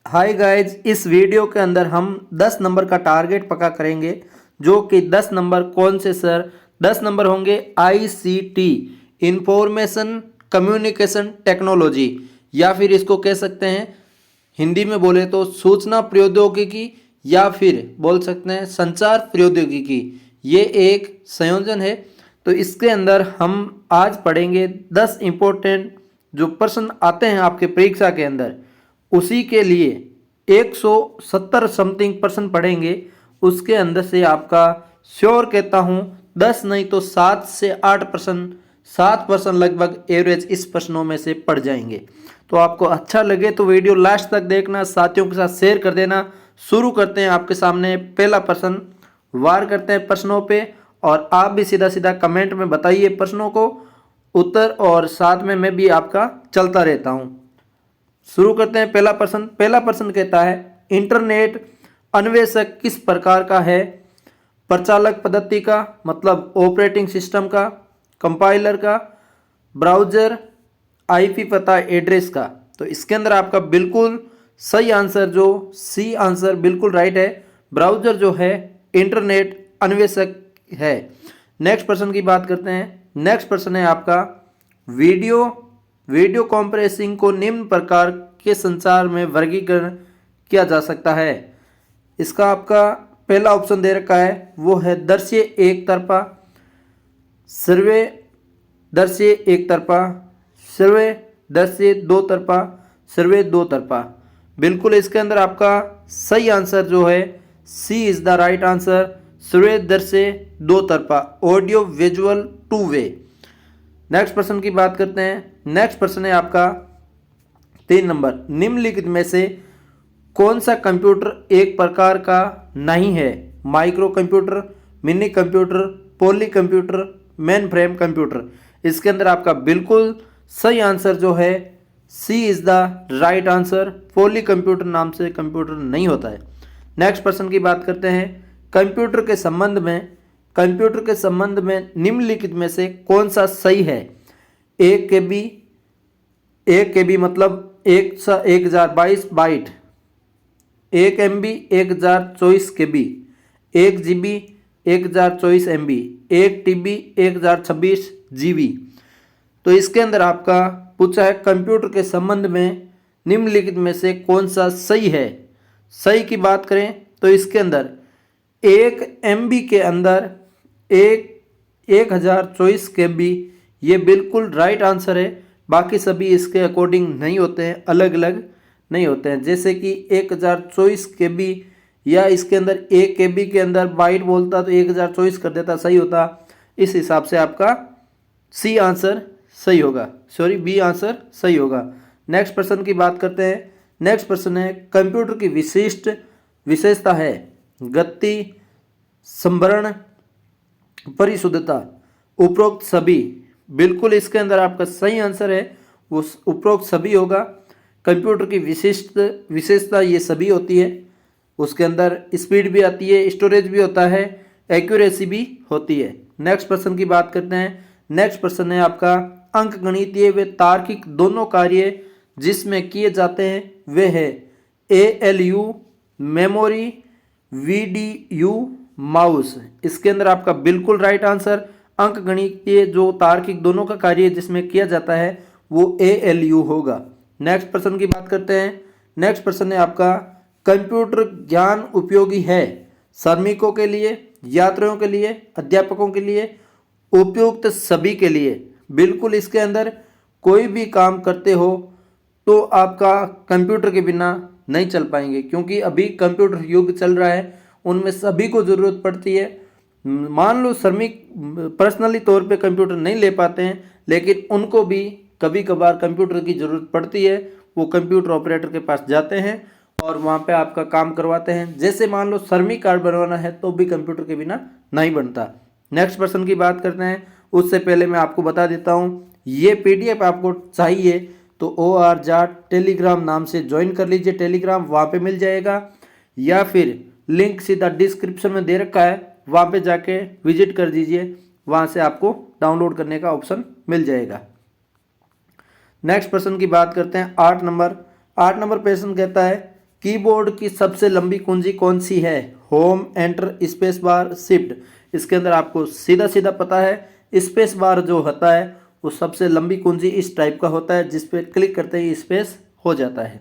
Hi guys, इस video के अंदर हम 10 नंबर का टारगेट पक्का करेंगे। जो कि 10 नंबर कौन से सर? 10 नंबर होंगे ICT, इंफॉर्मेशन कम्युनिकेशन टेक्नोलॉजी, या फिर इसको कह सकते हैं हिंदी में बोले तो सूचना प्रौद्योगिकी, या फिर बोल सकते हैं संचार प्रौद्योगिकी। ये एक संयोजन है। तो इसके अंदर हम आज पढ़ेंगे 10 इम्पोर्टेंट जो प्रश्न आते हैं आपके परीक्षा के अंदर, उसी के लिए 170 समथिंग प्रश्न पढ़ेंगे। उसके अंदर से आपका श्योर कहता हूँ 10 नहीं तो 7 से 8 प्रश्न, 7% लगभग एवरेज इस प्रश्नों में से पढ़ जाएंगे। तो आपको अच्छा लगे तो वीडियो लास्ट तक देखना, साथियों के साथ शेयर कर देना। शुरू करते हैं। आपके सामने पहला प्रश्न, वार करते हैं प्रश्नों पे, और आप भी सीधा सीधा कमेंट में बताइए प्रश्नों को उत्तर, और साथ में मैं भी आपका चलता रहता हूँ। शुरू करते हैं पहला प्रश्न। पहला प्रश्न कहता है इंटरनेट अन्वेषक किस प्रकार का है? प्रचालक पद्धति का, मतलब ऑपरेटिंग सिस्टम का, कंपाइलर का, ब्राउज़र, आईपी पता एड्रेस का। तो इसके अंदर आपका बिल्कुल सही आंसर जो सी आंसर बिल्कुल राइट है। ब्राउज़र जो है इंटरनेट अन्वेषक है। नेक्स्ट प्रश्न की बात करते हैं। नेक्स्ट प्रश्न है आपका वीडियो कॉन्फ्रेंसिंग को निम्न प्रकार के संचार में वर्गीकरण किया जा सकता है। इसका आपका पहला ऑप्शन दे रखा है, वो है दृश्य एक तरफा, सर्वे दृश्य एक तरफा, सर्वे दृश्य दो तरफा, सर्वे दो तरफा। बिल्कुल इसके अंदर आपका सही आंसर जो है C is the right answer. सर्वे दृश्य दो तरफा, audio visual two way. Next प्रश्न की बात करते हैं। नेक्स्ट प्रश्न है आपका 3 नंबर, निम्नलिखित में से कौन सा कंप्यूटर एक प्रकार का नहीं है? Micro computer, mini computer, poly computer, mainframe computer. इसके अंदर आपका बिल्कुल सही आंसर जो है C is the right answer. Poly computer नाम से कंप्यूटर नहीं होता है। नेक्स्ट प्रश्न की बात करते हैं। कंप्यूटर के संबंध में निम्नलिखित में से कौन सा सही है? 1 KB मतलब 1022 bite, 1 MB 1024 KB, 1 GB 1024 MB, 1 TB 1026 GB। तो इसके अंदर आपका पूछा है कंप्यूटर के संबंध में निम्नलिखित में से कौन सा सही है? सही की बात करें तो इसके अंदर 1 MB के अंदर 1024 KB, ये बिल्कुल राइट आंसर है। बाकी सभी इसके अकॉर्डिंग नहीं होते हैं, अलग अलग नहीं होते हैं। जैसे कि 1024 KB या इसके अंदर 1 KB के अंदर बाइट बोलता तो 1024 कर देता, सही होता। इस हिसाब से आपका सी आंसर सही होगा, सॉरी बी आंसर सही होगा। नेक्स्ट प्रश्न की बात करते हैं। नेक्स्ट प्रश्न है कंप्यूटर की विशेषता है गति, संभरण, परिशुद्धता, उपरोक्त सभी। बिल्कुल इसके अंदर आपका सही आंसर है वो उपरोक्त सभी होगा। कंप्यूटर की विशेषता ये सभी होती है। उसके अंदर स्पीड भी आती है, स्टोरेज भी होता है, एक्यूरेसी भी होती है। नेक्स्ट प्रश्न की बात करते हैं। नेक्स्ट प्रश्न है आपका अंकगणितीय व तार्किक दोनों कार्य जिसमें किए जाते हैं वे है ALU, मेमोरी, VDU, माउस। इसके अंदर आपका बिल्कुल राइट आंसर अंकगणितीय जो तार्किक दोनों का कार्य जिसमें किया जाता है वो ALU होगा। नेक्स्ट प्रश्न की बात करते हैं। नेक्स्ट प्रश्न है आपका कंप्यूटर ज्ञान उपयोगी है श्रमिकों के लिए, यात्रियों के लिए, अध्यापकों के लिए, उपयुक्त सभी के लिए। बिल्कुल इसके अंदर कोई भी काम करते हो तो आपका कंप्यूटर के बिना नहीं चल पाएंगे, क्योंकि अभी कंप्यूटर युग चल रहा है, उनमें सभी को ज़रूरत पड़ती है। मान लो श्रमिक पर्सनली तौर पे कंप्यूटर नहीं ले पाते हैं, लेकिन उनको भी कभी कभार कंप्यूटर की ज़रूरत पड़ती है। वो कंप्यूटर ऑपरेटर के पास जाते हैं और वहाँ पे आपका काम करवाते हैं। जैसे मान लो श्रमिक कार्ड बनवाना है तो भी कंप्यूटर के बिना नहीं बनता। नेक्स्ट प्रश्न की बात करते हैं। उससे पहले मैं आपको बता देता हूँ, ये PDF आपको चाहिए तो OR जाट टेलीग्राम नाम से ज्वाइन कर लीजिए। टेलीग्राम वहाँ पे मिल जाएगा, या फिर लिंक सीधा डिस्क्रिप्शन में दे रखा है, वहाँ पे जाके विजिट कर दीजिए। वहाँ से आपको डाउनलोड करने का ऑप्शन मिल जाएगा। नेक्स्ट प्रश्न की बात करते हैं। 8 नंबर प्रश्न कहता है कीबोर्ड की सबसे लंबी कुंजी कौन सी है? Home, enter, space bar, shift. इसके अंदर आपको सीधा सीधा पता है स्पेस बार जो होता है वो सबसे लंबी कुंजी इस टाइप का होता है जिस पे क्लिक करते ही स्पेस हो जाता है।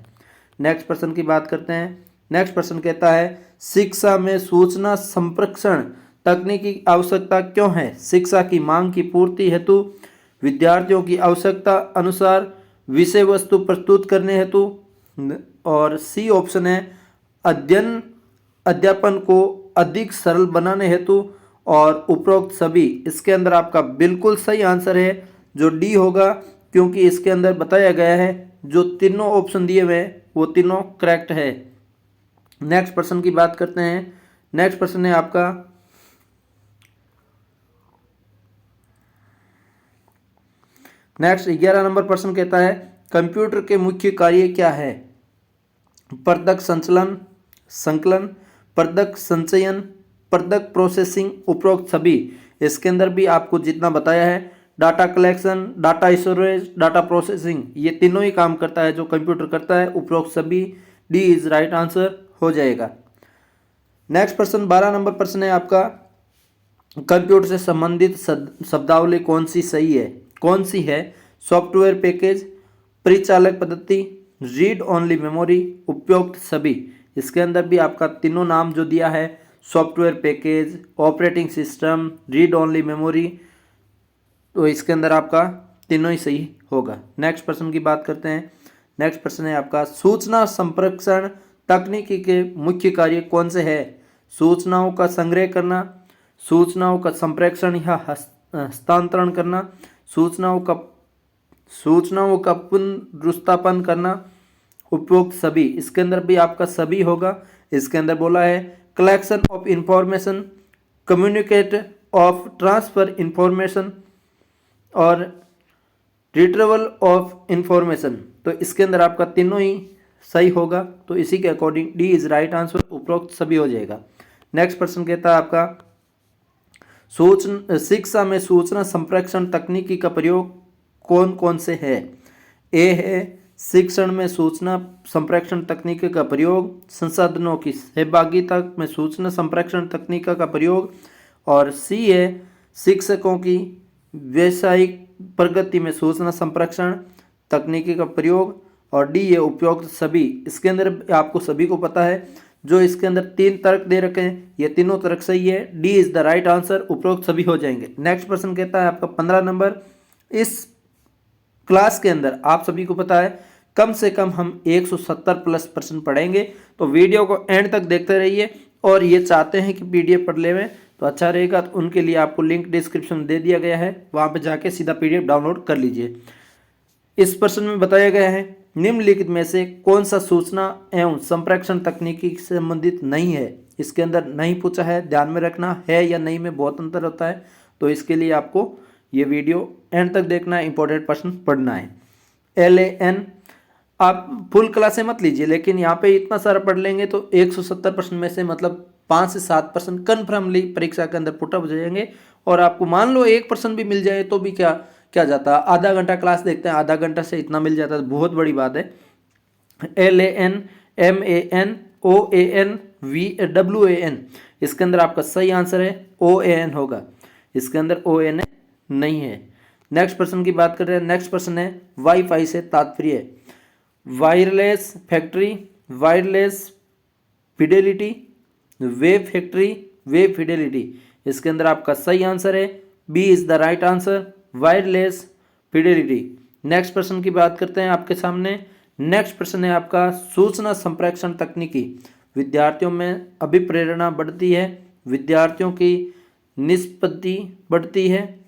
नेक्स्ट प्रश्न की बात करते हैं। नेक्स्ट प्रश्न कहता है शिक्षा में सूचना संप्रेषण तकनीक की आवश्यकता क्यों है? शिक्षा की मांग की पूर्ति हेतु, विद्यार्थियों की आवश्यकता अनुसार, विषय वस्तु प्रस्तुत करने हेतु, और सी ऑप्शन है अध्यापन को अधिक सरल बनाने हेतु, और उपरोक्त सभी। इसके अंदर आपका बिल्कुल सही आंसर है जो डी होगा, क्योंकि इसके अंदर बताया गया है जो तीनों ऑप्शन दिए हुए हैं वो तीनों करेक्ट है। नेक्स्ट प्रश्न की बात करते हैं। नेक्स्ट प्रश्न है आपका नेक्स्ट 11 नंबर प्रश्न कहता है कंप्यूटर के मुख्य कार्य क्या है? प्रदक संकलन, प्रदक संचयन, प्रदक प्रोसेसिंग, उपरोक्त सभी। इसके अंदर भी आपको जितना बताया है data collection, data storage, data processing, ये तीनों ही काम करता है जो कंप्यूटर करता है। उपरोक्त सभी, डी इज राइट आंसर हो जाएगा। नेक्स्ट प्रश्न 12 नंबर प्रश्न है आपका कंप्यूटर से संबंधित शब्दावली कौन सी सही है? कौन सी है? सॉफ्टवेयर पैकेज, परिचालक पद्धति, रीड ओनली मेमोरी, उपयुक्त सभी। इसके अंदर भी आपका तीनों नाम जो दिया है software package, operating system, read only memory, तो इसके अंदर आपका तीनों ही सही होगा। नेक्स्ट प्रश्न की बात करते हैं। नेक्स्ट प्रश्न है आपका सूचना संप्रेषण तकनीकी के मुख्य कार्य कौन से है? सूचनाओं का संग्रह करना, सूचनाओं का संप्रेषण या हस्तांतरण करना, सूचनाओं का पुनरुत्थापन करना, उपयुक्त सभी। इसके अंदर भी आपका सभी होगा। इसके अंदर बोला है collection of information, communicate of transfer information और रिट्रीवल ऑफ इंफॉर्मेशन, तो इसके अंदर आपका तीनों ही सही होगा। तो इसी के according D is right answer, उपरोक्त सभी हो जाएगा। नेक्स्ट प्रश्न कहता है आपका शिक्षा में सूचना संप्रेषण तकनीकी का प्रयोग कौन कौन से है? ए है शिक्षण में सूचना संप्रेषण तकनीक का प्रयोग संसाधनों की सहभागिता में सूचना संप्रेषण तकनीक का प्रयोग, और सी है शिक्षकों की व्यावसायिक प्रगति में सूचना संप्रेषण तकनीकी का प्रयोग, और डी है उपयुक्त सभी। इसके अंदर आपको सभी को पता है जो इसके अंदर 3 तर्क दे रखे हैं ये तीनों तर्क सही है, D is the right answer, उपरोक्त सभी हो जाएंगे। नेक्स्ट प्रश्न कहता है आपका 15 नंबर इस क्लास के अंदर आप सभी को पता है कम से कम हम 170 प्लस प्रश्न पढ़ेंगे, तो वीडियो को एंड तक देखते रहिए। और ये चाहते हैं कि पीडीएफ पढ़ ले में तो अच्छा रहेगा, तो उनके लिए आपको लिंक डिस्क्रिप्शन में दे दिया गया है, वहाँ पे जाके सीधा पीडीएफ डाउनलोड कर लीजिए। इस प्रश्न में बताया गया है निम्नलिखित में से कौन सा सूचना एवं संप्रेषण तकनीकी से संबंधित नहीं है? इसके अंदर नहीं पूछा है, ध्यान में रखना है या नहीं में बहुत अंतर होता है, तो इसके लिए आपको ये वीडियो एंड तक देखना है, इंपॉर्टेंट प्रश्न पढ़ना है। LAN आप फुल क्लासें मत लीजिए, लेकिन यहाँ पे इतना सारा पढ़ लेंगे तो 170 प्रश्न में से मतलब 5 से 7 प्रश्न कन्फर्मली परीक्षा के अंदर पुटअप हो जाएंगे। और आपको मान लो 1 प्रश्न भी मिल जाए तो भी क्या जाता है, आधा घंटा क्लास देखते हैं, आधा घंटा से इतना मिल जाता है, बहुत बड़ी बात है। LAN MAN OAN WAN, इसके अंदर आपका सही आंसर है OAN होगा, इसके अंदर OAN नहीं है। नेक्स्ट प्रश्न की बात कर रहे हैं। नेक्स्ट प्रश्न है वाईफाई से तात्पर्य wireless factory, wireless fidelity, web factory, web fidelity. इसके अंदर आपका सही आंसर है B is the right answer, wireless fidelity. Next प्रश्न की बात करते हैं आपके सामने। नेक्स्ट प्रश्न है आपका सूचना संप्रेषण तकनीकी विद्यार्थियों में अभिप्रेरणा बढ़ती है, विद्यार्थियों की निष्पत्ति बढ़ती है,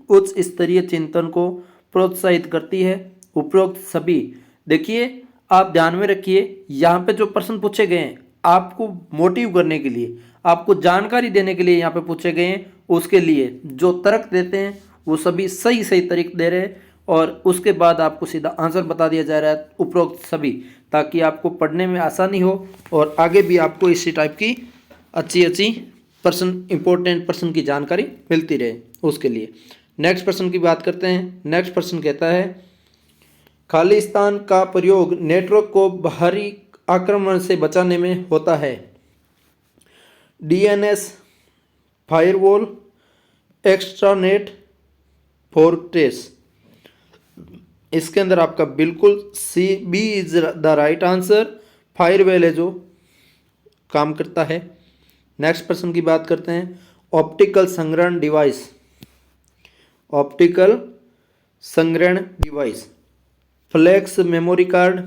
उच्च स्तरीय चिंतन को प्रोत्साहित करती है, उपरोक्त सभी। देखिए आप ध्यान में रखिए, यहाँ पे जो प्रश्न पूछे गए हैं आपको मोटिव करने के लिए, आपको जानकारी देने के लिए यहाँ पे पूछे गए हैं, उसके लिए जो तर्क देते हैं वो सभी सही सही तरीके दे रहे हैं, और उसके बाद आपको सीधा आंसर बता दिया जा रहा है उपरोक्त सभी, ताकि आपको पढ़ने में आसानी हो और आगे भी आपको इसी टाइप की अच्छी प्रश्न, इंपॉर्टेंट प्रश्न की जानकारी मिलती रहे उसके लिए। नेक्स्ट प्रश्न की बात करते हैं। नेक्स्ट प्रश्न कहता है खालिस्तान का प्रयोग नेटवर्क को बाहरी आक्रमण से बचाने में होता है? DNS, firewall, extranet, fortress. इसके अंदर आपका बिल्कुल C B is the right answer. Firewall है जो काम करता है। नेक्स्ट प्रश्न की बात करते हैं। ऑप्टिकल संग्रहण डिवाइस, ऑप्टिकल संग्रहण device, flash memory card,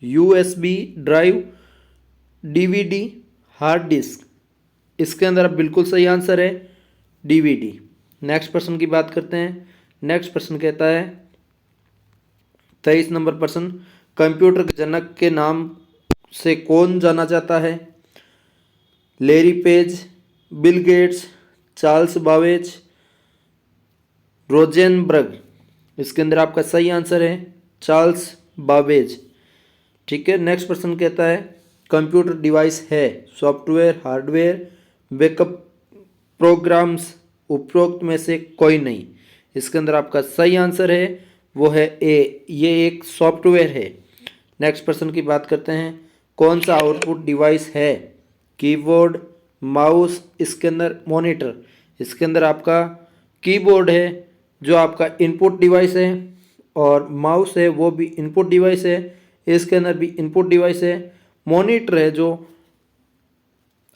USB drive, DVD, hard disk. इसके अंदर अब बिल्कुल सही आंसर है डीवीडी। नेक्स्ट प्रश्न की बात करते हैं। नेक्स्ट प्रश्न कहता है 23 नंबर प्रश्न, कंप्यूटर के जनक के नाम से कौन जाना जाता है? Larry page, Bill Gates, Charles Babbage, Rosenberg. इसके अंदर आपका सही आंसर है चार्ल्स बाबेज। ठीक है। नेक्स्ट प्रश्न कहता है कंप्यूटर डिवाइस है सॉफ्टवेयर, हार्डवेयर, बैकअप प्रोग्राम्स, उपरोक्त में से कोई नहीं। इसके अंदर आपका सही आंसर है वो है ए, ये एक सॉफ्टवेयर है। नेक्स्ट प्रश्न की बात करते हैं। कौन सा आउटपुट डिवाइस है? कीबोर्ड, माउस, इसके अंदर मॉनिटर। इसके अंदर आपका कीबोर्ड है जो आपका इनपुट डिवाइस है, और माउस है वो भी इनपुट डिवाइस है, इसके अंदर भी इनपुट डिवाइस है। मॉनिटर है जो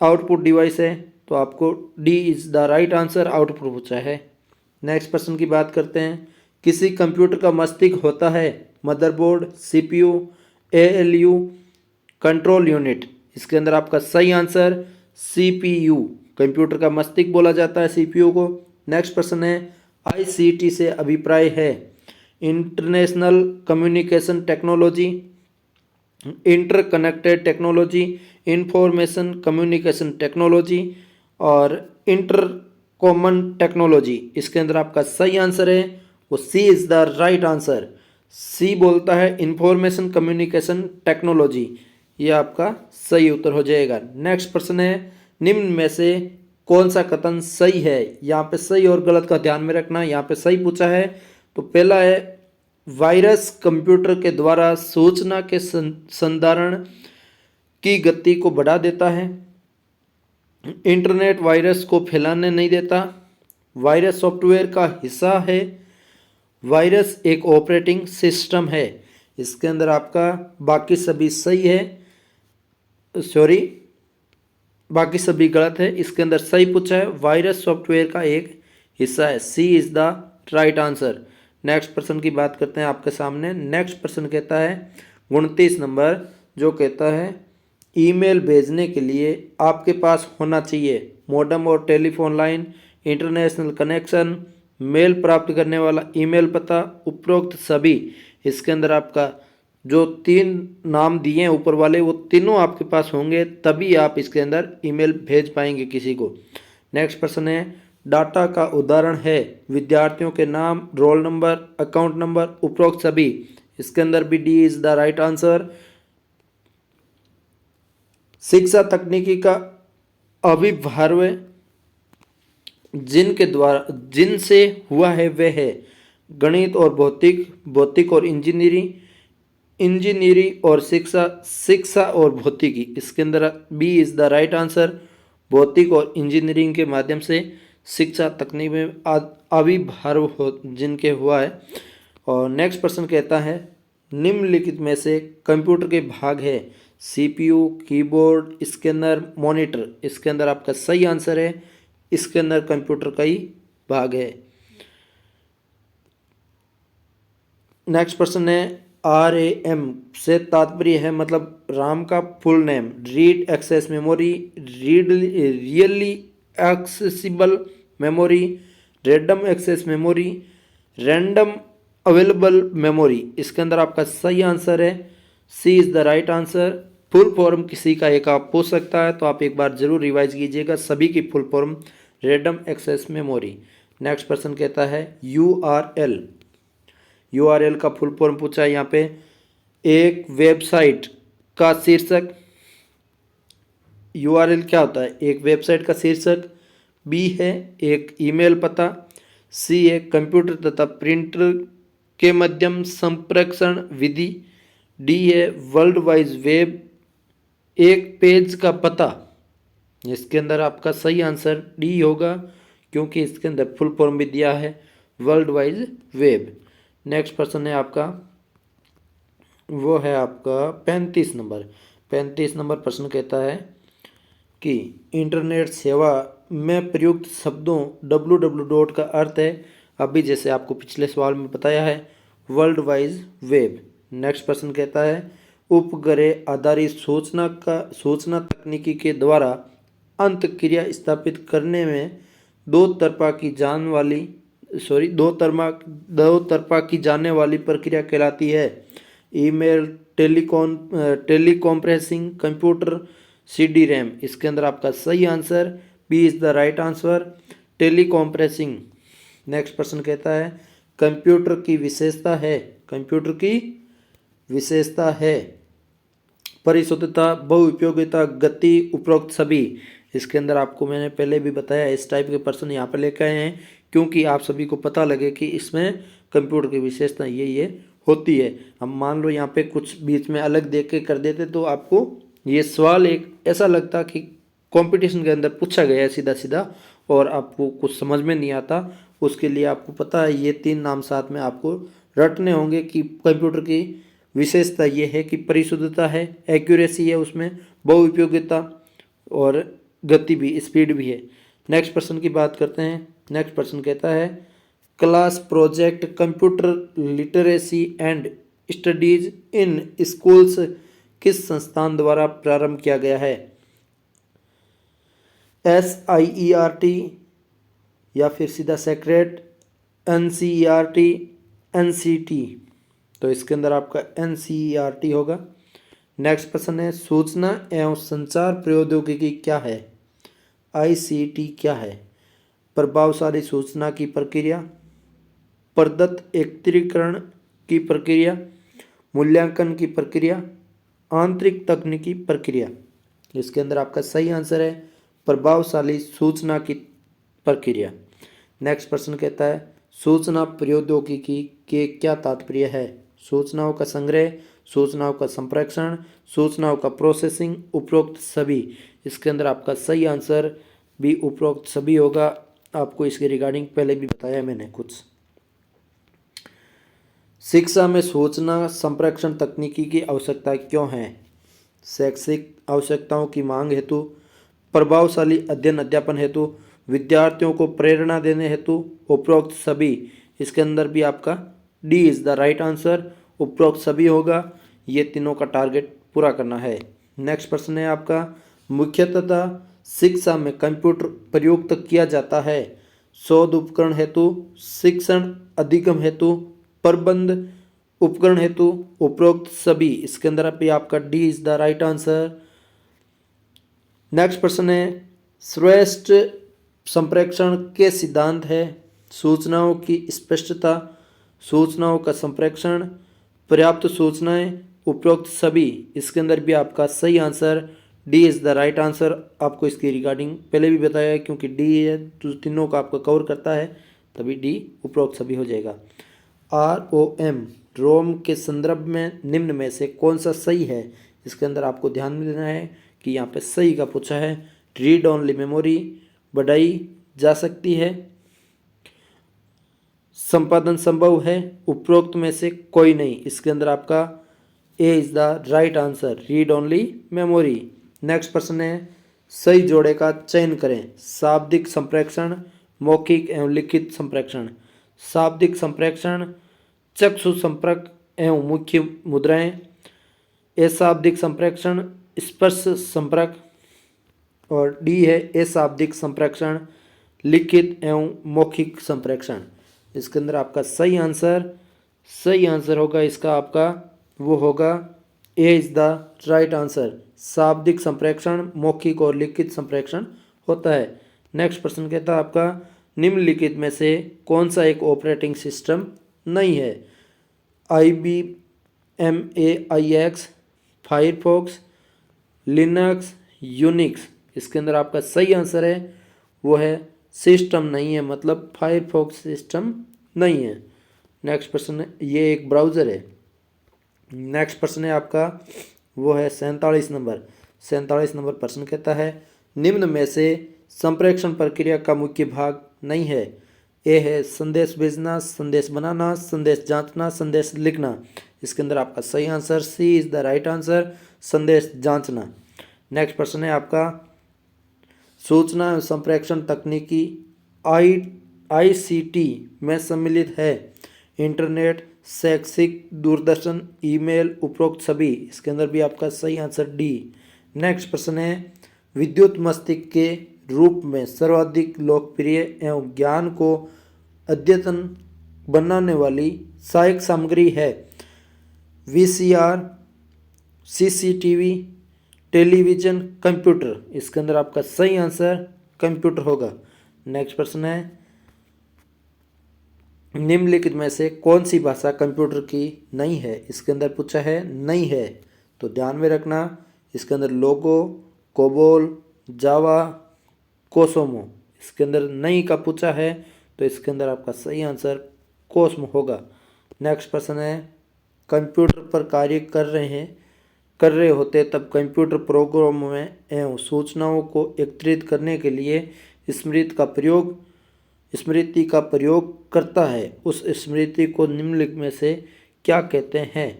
आउटपुट डिवाइस है। तो आपको D is the right answer, output पूछा है। नेक्स्ट प्रश्न की बात करते हैं। किसी कंप्यूटर का मस्तिष्क होता है? Motherboard, CPU, ALU, control unit. इसके अंदर आपका सही आंसर सीपीयू, कंप्यूटर का मस्तिष्क बोला जाता है सीपीयू को। नेक्स्ट प्रश्न है आईसीटी से अभिप्राय है? International communication technology, interconnected technology, information communication technology और इंटर कॉमन टेक्नोलॉजी। इसके अंदर आपका सही आंसर है वो सी इज़ द राइट आंसर। सी बोलता है इंफॉर्मेशन कम्युनिकेशन टेक्नोलॉजी, ये आपका सही उत्तर हो जाएगा। नेक्स्ट प्रश्न है निम्न में से कौन सा कथन सही है? यहाँ पे सही और गलत का ध्यान में रखना। यहाँ पे सही पूछा है तो पहला है वायरस कंप्यूटर के द्वारा सूचना के संधारण की गति को बढ़ा देता है। इंटरनेट वायरस को फैलाने नहीं देता। वायरस सॉफ्टवेयर का हिस्सा है। वायरस एक ऑपरेटिंग सिस्टम है। इसके अंदर आपका बाकी सभी सही है, सॉरी बाकी सभी गलत है। इसके अंदर सही पूछा है वायरस सॉफ्टवेयर का एक हिस्सा है। C is the right answer. Next प्रश्न की बात करते हैं आपके सामने। नेक्स्ट प्रश्न कहता है 29 नंबर, जो कहता है ईमेल भेजने के लिए आपके पास होना चाहिए मॉडेम और telephone line, international connection, mail प्राप्त करने वाला ईमेल पता, उपरोक्त सभी। इसके अंदर आपका जो तीन नाम दिए हैं ऊपर वाले वो तीनों आपके पास होंगे, तभी आप इसके अंदर ईमेल भेज पाएंगे किसी को। नेक्स्ट प्रश्न है डाटा का उदाहरण है विद्यार्थियों के नाम, रोल नंबर, अकाउंट नंबर, उपरोक्त सभी। इसके अंदर भी D is the right answer. शिक्षा तकनीकी का अभिभार्व जिनसे हुआ है वे है गणित और भौतिक, भौतिक और इंजीनियरिंग, इंजीनियरिंग और शिक्षा, शिक्षा और भौतिकी। इसके अंदर B is the right answer. भौतिक और इंजीनियरिंग के माध्यम से शिक्षा तकनीक में आविर्भाव हो जिनके हुआ है। और नेक्स्ट प्रश्न कहता है निम्नलिखित में से कंप्यूटर के भाग है सीपीयू, कीबोर्ड, इसके अंदर मॉनिटर। इसके अंदर आपका सही आंसर है इसके अंदर कंप्यूटर का ही भाग है। नेक्स्ट प्रश्न है RAM से तात्पर्य है मतलब राम का full name read access memory, really accessible memory, random access memory, random available memory. इसके अंदर आपका सही आंसर है C is the right answer. Full form किसी का एक आप पूछ सकता है तो आप एक बार जरूर रिवाइज कीजिएगा, सभी की full form random access memory. Next प्रश्न कहता है URL का फुल फॉर्म पूछा है यहाँ पे। एक वेबसाइट का शीर्षक, URL क्या होता है? एक वेबसाइट का शीर्षक। बी है एक ईमेल पता। सी है कंप्यूटर तथा प्रिंटर के मध्यम संप्रेषण विधि। डी है वर्ल्ड वाइड वेब एक पेज का पता, इसके अंदर आपका सही आंसर डी होगा, क्योंकि इसके अंदर फुल फॉर्म भी दिया है, वर्ल्ड वाइड वेब। नेक्स्ट प्रश्न है आपका, वो है आपका 35 नंबर। 35 नंबर प्रश्न कहता है कि इंटरनेट सेवा में प्रयुक्त शब्दों www का अर्थ है, अभी जैसे आपको पिछले सवाल में बताया है, वर्ल्ड वाइड वेब। नेक्स्ट प्रश्न कहता है उपग्रह आधारित सूचना तकनीकी के द्वारा अंत क्रिया स्थापित करने में दो तरफा की जाने वाली प्रक्रिया कहलाती है। Email, telecompressing, computer, CD RAM. इसके अंदर आपका सही answer B is the right answer, telecompressing. Next प्रश्न कहता है कंप्यूटर की विशेषता है परिशुद्धता, बहुउपयोगिता, गति, उपरोक्त सभी। इसके अंदर आपको मैंने पहले भी बताया, इस टाइप के प्रश्न यहाँ पे लेकर आए हैं क्योंकि आप सभी को पता लगे कि इसमें कंप्यूटर की विशेषता ये होती है। हम मान लो यहाँ पे कुछ बीच में अलग देख के कर देते तो आपको ये सवाल एक ऐसा लगता कि कंपटीशन के अंदर पूछा गया है सीधा सीधा और आपको कुछ समझ में नहीं आता। उसके लिए आपको पता है ये 3 नाम साथ में आपको रटने होंगे कि कंप्यूटर की विशेषता ये है कि परिशुद्धता है, एक्यूरेसी है, उसमें बहुउपयोगिता और गति भी, स्पीड भी है। नेक्स्ट प्रश्न की बात करते हैं। नेक्स्ट प्रश्न कहता है class project computer literacy and studies in schools किस संस्थान द्वारा प्रारंभ किया गया है? SIERT या फिर सीधा सेक्रेट, NCERT, NCT। तो इसके अंदर आपका NCERT होगा। नेक्स्ट प्रश्न है सूचना एवं संचार प्रौद्योगिकी क्या है? ICT क्या है? प्रभावशाली सूचना की प्रक्रिया, प्रदत्त एकत्रीकरण की प्रक्रिया, मूल्यांकन की प्रक्रिया, आंतरिक तकनीकी प्रक्रिया। इसके अंदर आपका सही आंसर है प्रभावशाली सूचना की प्रक्रिया। नेक्स्ट प्रश्न कहता है सूचना प्रौद्योगिकी के क्या तात्पर्य है? सूचनाओं का संग्रह, सूचनाओं का संप्रेषण, सूचनाओं का प्रोसेसिंग, उपरोक्त सभी। इसके अंदर आपका सही आंसर भी उपरोक्त सभी होगा। आपको इसके रिगार्डिंग पहले भी बताया मैंने कुछ। शिक्षा में सूचना संप्रेषण तकनीकी की आवश्यकता क्यों है? शैक्षिक आवश्यकताओं की मांग हेतु, प्रभावशाली अध्ययन अध्यापन हेतु, विद्यार्थियों को प्रेरणा देने हेतु, उपरोक्त सभी। इसके अंदर भी आपका D is the right answer, उपरोक्त सभी होगा। ये तीनों का टारगेट पूरा करना है। नेक्स्ट प्रश्न है आपका मुख्यतः शिक्षा में कंप्यूटर प्रयुक्त किया जाता है शोध उपकरण हेतु, शिक्षण अधिगम हेतु, प्रबंध उपकरण हेतु, उपरोक्त सभी। इसके अंदर भी आपका D is the right answer. Next प्रश्न है श्रेष्ठ संप्रेषण के सिद्धांत है? सूचनाओं की स्पष्टता, सूचनाओं का संप्रेषण, पर्याप्त सूचनाएं, उपरोक्त सभी। इसके अंदर भी आपका सही answer D is the right answer. आपको इसकी रिगार्डिंग पहले भी बताया है क्योंकि डी है तो तीनों का आपका कवर करता है, तभी डी उपरोक्त सभी हो जाएगा। ROM रोम के संदर्भ में निम्न में से कौन सा सही है? इसके अंदर आपको ध्यान में देना है कि यहाँ पे सही का पूछा है। रीड ओनली मेमोरी बढ़ाई जा सकती है, संपादन संभव है, उपरोक्त में से कोई नहीं। इसके अंदर आपका A is the right answer, read only memory. Next प्रश्न है सही जोड़े का चयन करें। शाब्दिक संप्रेषण, मौखिक एवं लिखित संप्रेषण। शाब्दिक संप्रेषण, चक्षु संपर्क एवं मुख्य मुद्राएं। अशाब्दिक संप्रेषण, स्पर्श संपर्क। और डी है अशाब्दिक संप्रेषण, लिखित एवं मौखिक संप्रेषण। इसके अंदर आपका सही आंसर होगा इसका आपका वो होगा A is the right answer. शाब्दिक संप्रेषण, मौखिक और लिखित संप्रेषण होता है। नेक्स्ट प्रश्न कहता है आपका निम्नलिखित में से कौन सा एक ऑपरेटिंग सिस्टम नहीं है? IBM AIX, Firefox, Linux, Unix. इसके अंदर आपका सही आंसर है वो है सिस्टम नहीं है, मतलब फायरफॉक्स सिस्टम नहीं है। नेक्स्ट प्रश्न ये एक ब्राउज़र है। नेक्स्ट प्रश्न है आपका वो है 47 नंबर। 47 नंबर प्रश्न कहता है निम्न में से संप्रेषण प्रक्रिया का मुख्य भाग नहीं है। ए है संदेश भेजना, संदेश बनाना, संदेश जांचना, संदेश लिखना। इसके अंदर आपका सही answer C is the right answer, संदेश जांचना। नेक्स्ट प्रश्न है आपका सूचना एवं संप्रेषण तकनीकी ICT में सम्मिलित है। इंटरनेट, शैक्षिक, दूरदर्शन, ईमेल, उपरोक्त सभी। इसके अंदर भी आपका सही आंसर डी। नेक्स्ट प्रश्न है विद्युत मस्तिष्क के रूप में सर्वाधिक लोकप्रिय एवं ज्ञान को अद्यतन बनाने वाली सहायक सामग्री है। VCR, CCTV, television, computer. इसके अंदर आपका सही आंसर कंप्यूटर होगा। नेक्स्ट प्रश्न है निम्नलिखित में से कौन सी भाषा कंप्यूटर की नहीं है। इसके अंदर पूछा है नहीं है, तो ध्यान में रखना इसके अंदर लोगो, कोबोल, जावा, कोसोमो। इसके अंदर नहीं का पूछा है, तो इसके अंदर आपका सही आंसर कोसमो होगा। नेक्स्ट प्रश्न है कंप्यूटर पर कार्य कर रहे होते तब कंप्यूटर प्रोग्रामों में एवं सूचनाओं को एकत्रित करने के लिए स्मृति का प्रयोग करता है। उस स्मृति को निम्नलिखित में से क्या कहते हैं।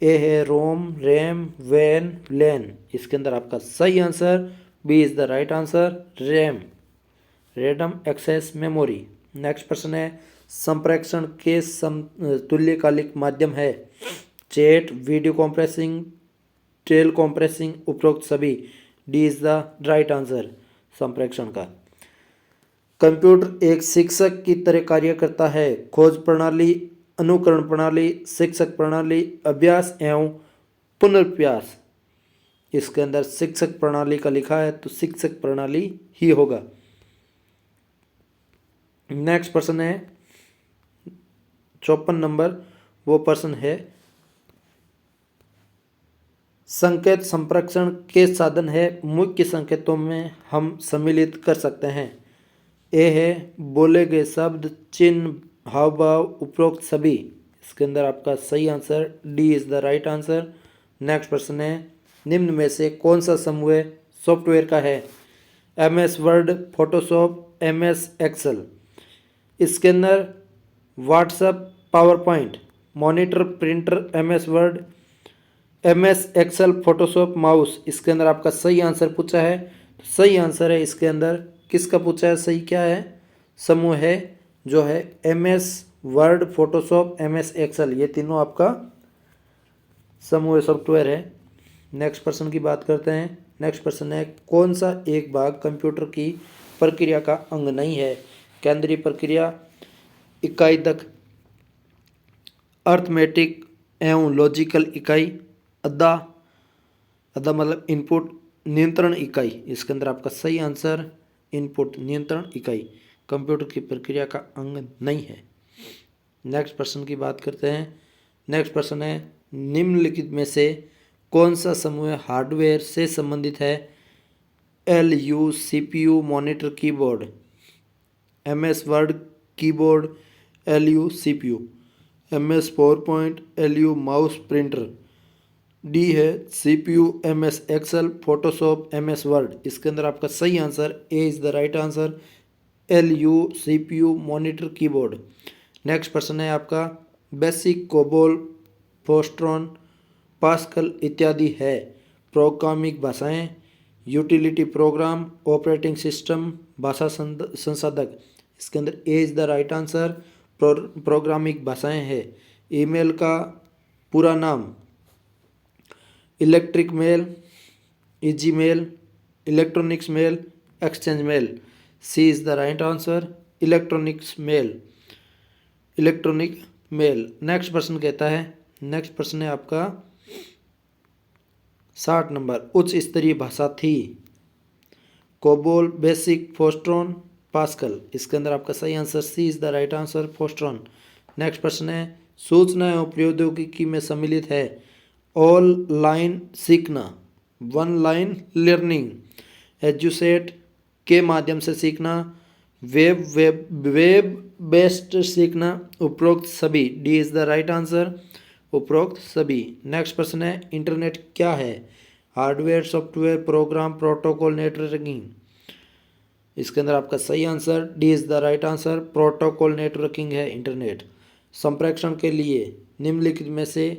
ए है रोम, रैम, वैन, लैन। इसके अंदर आपका सही answer B is the right answer, RAM, random access memory. Next प्रश्न है संप्रेषण के तुल्यकालिक माध्यम है। Chat, video conferencing, teleconferencing, उपरोक्त सभी। D is the right answer संप्रेषण का। कंप्यूटर एक शिक्षक की तरह कार्य करता है। खोज प्रणाली, अनुकरण प्रणाली, शिक्षक प्रणाली, अभ्यास एवं पुनर्भ्यास। इसके अंदर शिक्षक प्रणाली का लिखा है, तो शिक्षक प्रणाली ही होगा। नेक्स्ट प्रश्न है 54 नंबर, वो प्रश्न है संकेत संप्रेषण के साधन है। मुख्य संकेतों में हम सम्मिलित कर सकते हैं। ए है बोले गए शब्द, चिन्ह, हाव भाव, उपरोक्त सभी। इसके अंदर आपका सही answer D is the right answer. Next प्रश्न है निम्न में से कौन सा समूह सॉफ्टवेयर का है। MS Word, Photoshop, MS Excel. इसके अंदर WhatsApp, PowerPoint, monitor, printer, MS Word, MS Excel, Photoshop, mouse. इसके अंदर आपका सही आंसर पूछा है, सही आंसर है इसके अंदर किसका पूछा है, सही क्या है, समूह है जो है MS Word, Photoshop, MS Excel. ये तीनों आपका समूह सॉफ्टवेयर है। नेक्स्ट प्रश्न की बात करते हैं। नेक्स्ट प्रश्न है कौन सा एक भाग कंप्यूटर की प्रक्रिया का अंग नहीं है। केंद्रीय प्रक्रिया, इकाई तक, अर्थमेटिक एवं लॉजिकल इकाई, अद्दा मतलब इनपुट, नियंत्रण इकाई। इसके अंदर आपका सही आंसर इनपुट, नियंत्रण इकाई कंप्यूटर की प्रक्रिया का अंग नहीं है। नेक्स्ट प्रश्न की बात करते हैं। नेक्स्ट प्रश्न है निम्नलिखित में से कौन सा समूह हार्डवेयर से संबंधित है। LU CPU, monitor, keyboard. MS Word, keyboard, LU CPU। MS PowerPoint, LU mouse, printer. D है CPU, MS Excel, Photoshop, MS Word. इसके अंदर आपका सही answer A is the right answer, LU CPU, monitor, keyboard. Next प्रश्न है आपका basic, COBOL, फोस्ट्रॉन, pascal इत्यादि है प्रोग्रामिंग भाषाएं। यूटिलिटी प्रोग्राम, ऑपरेटिंग सिस्टम, भाषा संसाधक। इसके अंदर A is the right answer, programming भाषाएं है। ईमेल का पूरा नाम electric mail, easy mail, electronics mail, exchange mail. C is the right answer, electronics mail, electronic mail. Next प्रश्न कहता है, नेक्स्ट प्रश्न है आपका 60 नंबर, उच्च स्तरीय भाषा थी। COBOL, BASIC, Fortran, Pascal. इसके अंदर आपका सही answer C is the right answer, Fortran. Next प्रश्न है सूचना एवं प्रौद्योगिकी में सम्मिलित है। ऑनलाइन सीखना, वन लाइन लर्निंग, एजुसेट के माध्यम से सीखना, वेब बेस्ड सीखना, उपरोक्त सभी। D is the right answer, उपरोक्त सभी। नेक्स्ट प्रश्न है इंटरनेट क्या है। Hardware, software, program, protocol, networking. इसके अंदर आपका सही answer D is the right answer, protocol networking है इंटरनेट। संप्रेषण के लिए निम्नलिखित में से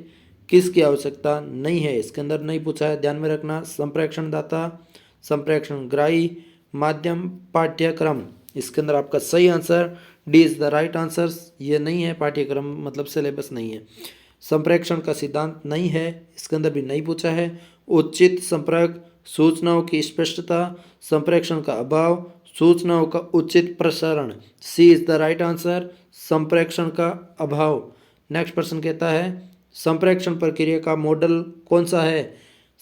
किसकी आवश्यकता नहीं है, इसके अंदर नहीं पूछा है, ध्यान में रखना। संप्रेषण दाता, संप्रेषण ग्राही, माध्यम, पाठ्यक्रम। इसके अंदर आपका सही answer D is the right answer, ये नहीं है पाठ्यक्रम, मतलब सिलेबस नहीं है। संप्रेषण का सिद्धांत नहीं है, इसके अंदर भी नहीं पूछा है। उचित संपर्क, सूचनाओं की स्पष्टता, संप्रेषण का अभाव, सूचनाओं का उचित प्रसारण। सी इज द राइट आंसर, संप्रेषण का अभाव। नेक्स्ट प्रश्न कहता है संप्रेषण प्रक्रिया का मॉडल कौन सा है?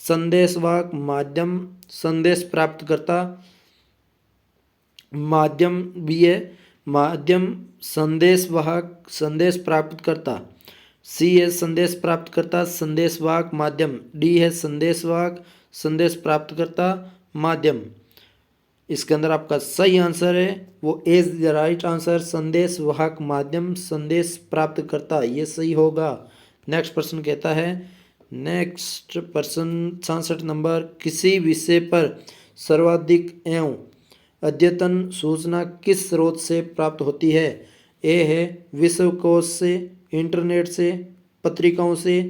संदेशवाहक, माध्यम, संदेश प्राप्तकर्ता। माध्यम भी है, माध्यम, संदेशवाहक, संदेश प्राप्तकर्ता। सी है संदेश प्राप्तकर्ता, संदेशवाहक, माध्यम। डी है संदेशवाहक, संदेश प्राप्तकर्ता, माध्यम। इसके अंदर आपका सही आंसर है वो इज द राइट आंसर, संदेशवाहक, माध्यम, संदेश प्राप्तकर्ता, ये सही होगा। नेक्स्ट प्रश्न कहता है, नेक्स्ट प्रश्न 66 नंबर, किसी विषय पर सर्वाधिक एवं अद्यतन सूचना किस स्रोत से प्राप्त होती है? ए है विश्वकोश से, इंटरनेट से, पत्रिकाओं से,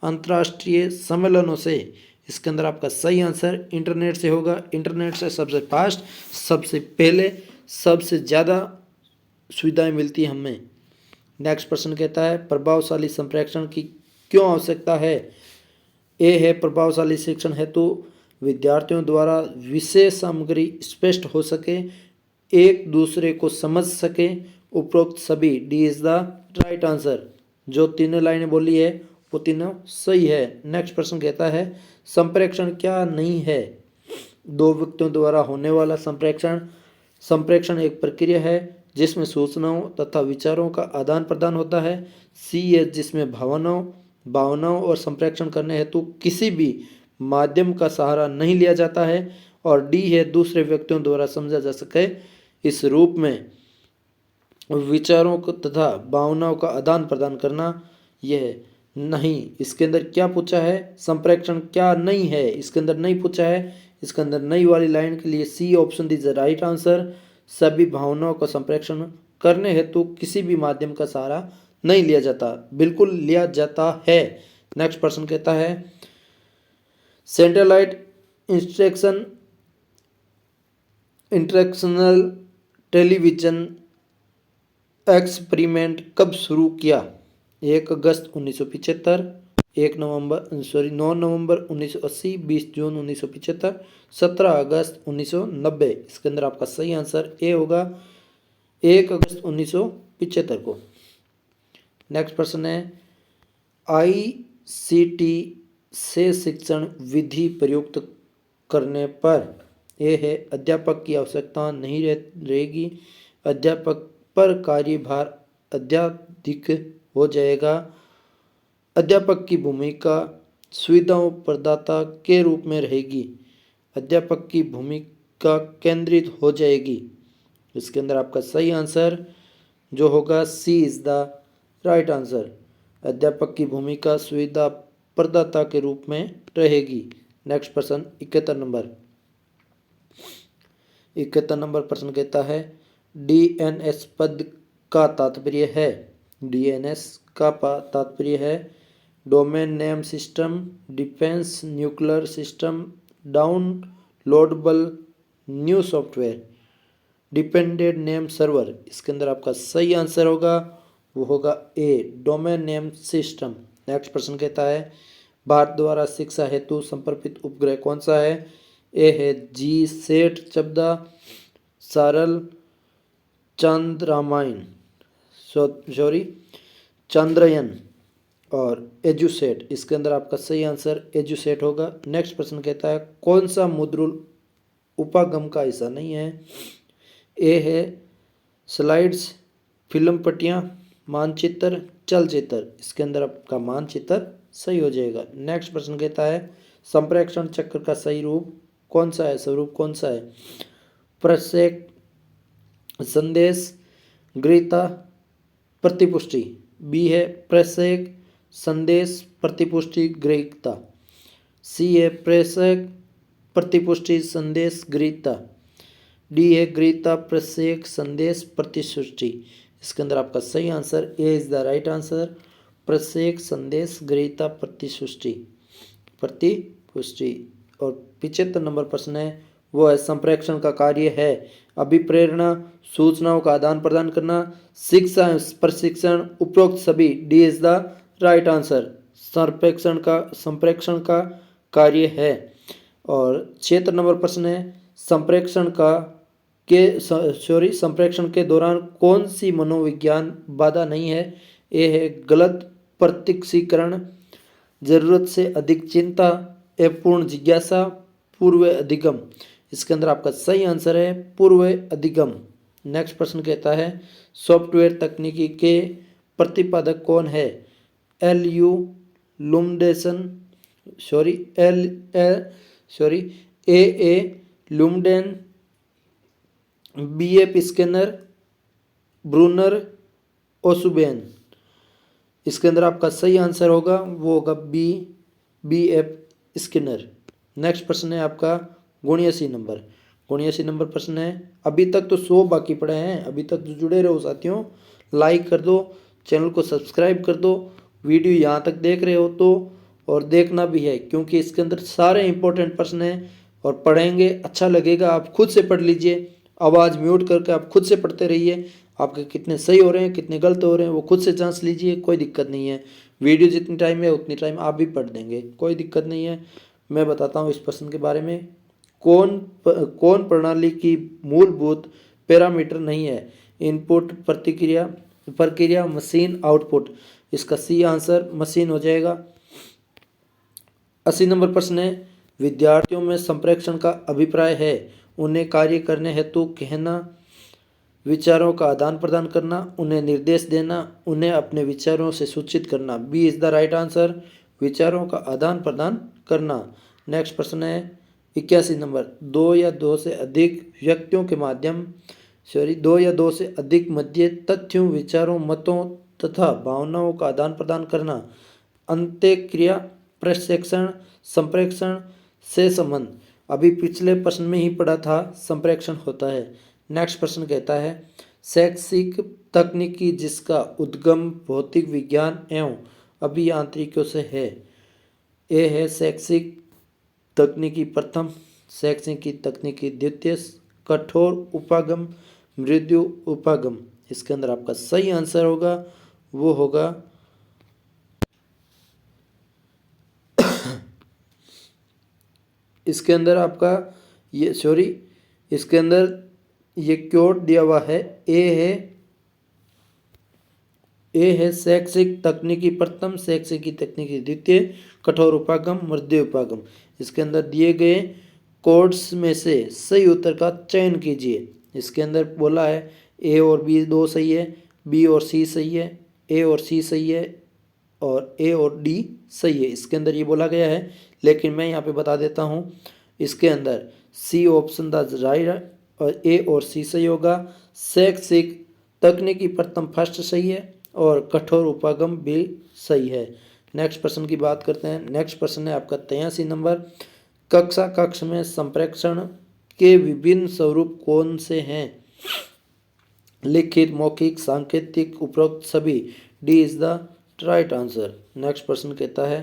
अंतर्राष्ट्रीय सम्मेलनों से। इसके अंदर आपका सही आंसर इंटरनेट से होगा। इंटरनेट से सबसे फास्ट, सबसे पहले, सबसे ज़्यादा सुविधाएं मिलती है हमें। नेक्स्ट प्रश्न कहता है प्रभावशाली संप्रेषण की क्यों आवश्यकता है? ए है प्रभावशाली शिक्षण हेतु विद्यार्थियों द्वारा विषय सामग्री स्पष्ट हो सके, एक दूसरे को समझ सके, उपरोक्त सभी। D is the right answer, जो तीनों लाइनें बोली है वो तीनों सही है। नेक्स्ट प्रश्न कहता है संप्रेषण क्या नहीं है? दो व्यक्तियों द्वारा होने वाला संप्रेषण। संप्रेषण एक प्रक्रिया है जिसमें सूचनाओं तथा विचारों का आदान प्रदान होता है। सी है जिसमें भावनाओं और संप्रेषण करने हेतु किसी भी माध्यम का सहारा नहीं लिया जाता है। और डी है दूसरे व्यक्तियों द्वारा समझा जा सके इस रूप में विचारों को तथा भावनाओं का आदान प्रदान करना। यह नहीं, इसके अंदर क्या पूछा है? संप्रेषण क्या नहीं है, इसके अंदर नहीं पूछा है। इसके अंदर नई वाली लाइन के लिए C option is the right answer, सभी भावनाओं का संप्रेषण करने हेतु किसी भी माध्यम का सहारा नहीं लिया जाता, बिल्कुल लिया जाता है। नेक्स्ट प्रश्न कहता है सैटेलाइट इंटरेक्शनल टेलीविजन एक्सपेरिमेंट कब शुरू किया? 1 अगस्त 1975, 9 नवंबर 1980, 20 जून 1975, 17 अगस्त 1990। इसके अंदर आपका सही आंसर ए होगा, 1 अगस्त 1975 को। नेक्स्ट प्रश्न है ICT से शिक्षण विधि प्रयुक्त करने पर ए है अध्यापक की आवश्यकता नहीं रहेगी, अध्यापक पर कार्यभार अत्यधिक हो जाएगा, अध्यापक की भूमिका सुविधाओं प्रदाता के रूप में रहेगी, अध्यापक की भूमिका केंद्रित हो जाएगी। इसके अंदर आपका सही आंसर जो होगा सी इज द राइट आंसर, अध्यापक की भूमिका सुविधा प्रदाता के रूप में रहेगी। नेक्स्ट प्रश्न 71 नंबर प्रश्न कहता है DNS पद का तात्पर्य है? DNS का तात्पर्य है domain name system, defence nuclear system, downloadable new software, dependent name server. इसके अंदर आपका सही आंसर होगा वो होगा ए, डोमेन नेम सिस्टम। नेक्स्ट प्रश्न कहता है भारत द्वारा शिक्षा हेतु समर्पित उपग्रह कौन सा है? ए है GSAT 14, सरल, चंद्रयान और एजुसेट। इसके अंदर आपका सही आंसर एजुसेट होगा। नेक्स्ट प्रश्न कहता है कौन सा मॉड्यूल उपागम का हिस्सा नहीं है? ए है स्लाइड्स, फिल्म पट्टियाँ, मानचित्र, चलचित्र। इसके अंदर आपका मानचित्र सही हो जाएगा। नेक्स्ट प्रश्न कहता है संप्रेषण चक्र का सही रूप कौन सा है, स्वरूप कौन सा है? प्रक्षेप, संदेश, गृहीता, प्रतिपुष्टि। बी है प्रक्षेप, संदेश, प्रतिपुष्टि, गृहीता। सी है प्रेषक प्रतिपुष्टि संदेश गृहीता, डी है गृहीता प्रेषक संदेश प्रतिपुष्टि। इसके अंदर आपका सही answer A is the right answer, प्रेषक संदेश गृहीता प्रतिपुष्टि प्रतिपुष्टि। और 75 नंबर प्रश्न है वो है संप्रेषण का कार्य है अभिप्रेरणा, सूचनाओं का आदान प्रदान करना, शिक्षा प्रशिक्षण, उपरोक्त सभी, D is the right answer, संप्रेषण का कार्य है। और 76 नंबर प्रश्न है संप्रेषण के दौरान कौन सी मनोविज्ञान बाधा नहीं है। ए है गलत प्रत्यक्षीकरण, जरूरत से अधिक चिंता, अपूर्ण जिज्ञासा, पूर्व अधिगम। इसके अंदर आपका सही आंसर है पूर्व अधिगम। नेक्स्ट प्रश्न कहता है सॉफ्टवेयर तकनीकी के प्रतिपादक कौन है। ए लुमडेन, BF स्कैनर, ब्रूनर, ओसुबेन। इसके अंदर आपका सही आंसर होगा वो होगा BF स्कैनर। नेक्स्ट प्रश्न है आपका 79 नंबर प्रश्न है। अभी तक तो 100 बाकी पड़े हैं, अभी तक तो जुड़े रहो साथियों, लाइक कर दो, चैनल को सब्सक्राइब कर दो, वीडियो यहाँ तक देख रहे हो तो, और देखना भी है क्योंकि इसके अंदर सारे इंपॉर्टेंट प्रश्न हैं और पढ़ेंगे अच्छा लगेगा। आप खुद से पढ़ लीजिए, आवाज़ म्यूट करके आप खुद से पढ़ते रहिए, आपके कितने सही हो रहे हैं कितने गलत हो रहे हैं वो खुद से जांच लीजिए, कोई दिक्कत नहीं है। वीडियो जितनी टाइम है उतनी टाइम आप भी पढ़ देंगे, कोई दिक्कत नहीं है। मैं बताता हूँ इस प्रश्न के बारे में, कौन प्रणाली की मूलभूत पैरामीटर नहीं है। इनपुट प्रक्रिया मशीन आउटपुट। इसका सी आंसर मशीन हो जाएगा। 80 नंबर प्रश्न है विद्यार्थियों में संप्रेषण का अभिप्राय है उन्हें कार्य करने हेतु कहना, विचारों का आदान प्रदान करना, उन्हें निर्देश देना, उन्हें अपने विचारों से सूचित करना। B is the right answer, विचारों का आदान प्रदान करना। नेक्स्ट प्रश्न है 81 नंबर, दो या दो से अधिक मध्य तथ्यों, विचारों, मतों तथा भावनाओं का आदान प्रदान करना। अंत्यक्रिया, प्रशिक्षण, संप्रेषण से संबंध। अभी पिछले प्रश्न में ही पढ़ा था संप्रेषण होता है। नेक्स्ट प्रश्न कहता है शैक्षिक तकनीकी जिसका उद्गम भौतिक विज्ञान एवं अभियांत्रिकी से है। ए है शैक्षिक तकनीकी प्रथम, शैक्षिक तकनीकी द्वितीय, कठोर उपागम, मृदु उपागम। इसके अंदर आपका सही आंसर होगा वो होगा इसके अंदर आपका इसके अंदर ये क्यों दिया हुआ है। ए है शैक्षिक तकनीकी प्रथम, शैक्षिक तकनीकी द्वितीय, कठोर उपागम, मृदु उपागम। इसके अंदर दिए गए कोड्स में से सही उत्तर का चयन कीजिए। इसके अंदर बोला है ए और बी दो सही है, बी और सी सही है, ए और सी सही है और ए और डी सही है। इसके अंदर ये बोला गया है, लेकिन मैं यहाँ पे बता देता हूँ इसके अंदर सी ऑप्शन द राइट और ए और सी सही होगा। शैक्षिक तकनीकी प्रथम फर्स्ट सही है और कठोर उपागम भी सही है। नेक्स्ट प्रश्न की बात करते हैं। नेक्स्ट प्रश्न है आपका 83 नंबर, कक्ष में संप्रेषण के विभिन्न स्वरूप कौन से हैं। लिखित, मौखिक, सांकेतिक, उपरोक्त सभी। D is the right answer. Next प्रश्न कहता है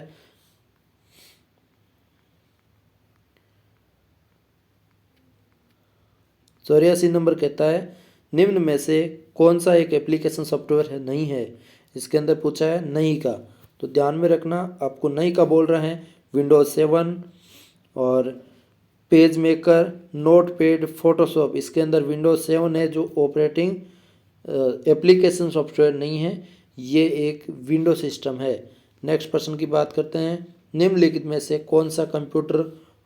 84 नंबर कहता है निम्न में से कौन सा एक एप्लीकेशन सॉफ्टवेयर है नहीं है। इसके अंदर पूछा है नहीं का, तो ध्यान में रखना आपको नहीं का बोल रहे हैं विंडोज 7 और पेज मेकर, नोटपैड, फोटोशॉप। इसके अंदर विंडोज 7 है जो ऑपरेटिंग एप्लीकेशन सॉफ्टवेयर नहीं है, ये एक विंडो सिस्टम है। नेक्स्ट प्रश्न की बात करते हैं निम्नलिखित में से कौन सा कंप्यूटर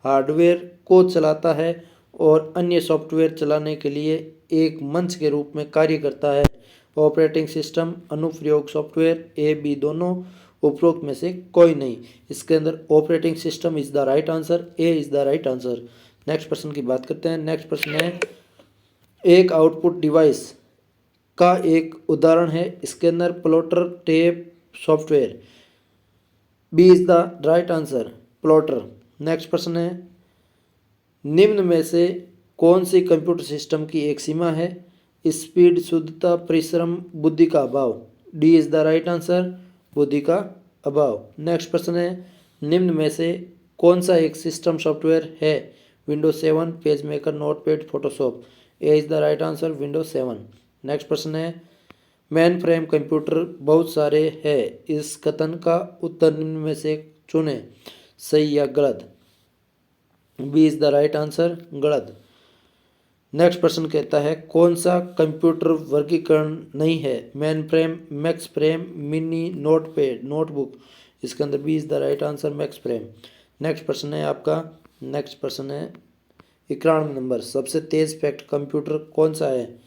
हार्डवेयर को चलाता है और अन्य सॉफ्टवेयर चलाने के लिए एक मंच के रूप में कार्य करता है। ऑपरेटिंग सिस्टम, अनुप्रयोग सॉफ्टवेयर, ए बी दोनों, उपरोक्त में से कोई नहीं। इसके अंदर operating system is the right answer, A is the right answer. Next प्रश्न की बात करते हैं। नेक्स्ट प्रश्न है एक आउटपुट डिवाइस का एक उदाहरण है। इसके अंदर plotter tape software. B is the right answer, plotter. Next प्रश्न है, निम्न में से कौन सी कंप्यूटर सिस्टम की एक सीमा है? स्पीड, शुद्धता, परिश्रम, बुद्धि का अभाव। D is the right answer, बुद्धि का अभाव। नेक्स्ट प्रश्न है, निम्न में से कौन सा एक सिस्टम सॉफ्टवेयर है? Windows 7, page maker, notepad, Photoshop. A is the right answer, Windows 7। Next प्रश्न है, मेन फ्रेम कंप्यूटर बहुत सारे है, इस कथन का उत्तर निम्न में से चुनें, सही या गलत। B is the right answer, गलत। नेक्स्ट प्रश्न कहता है, कौन सा कंप्यूटर वर्गीकरण नहीं है? Mainframe, max frame, mini, notepad, notebook. इसके अंदर B is the right answer, max frame. Next प्रश्न है आपका, नेक्स्ट प्रश्न है 91 नंबर, सबसे तेज फैक्ट कंप्यूटर कौन सा है?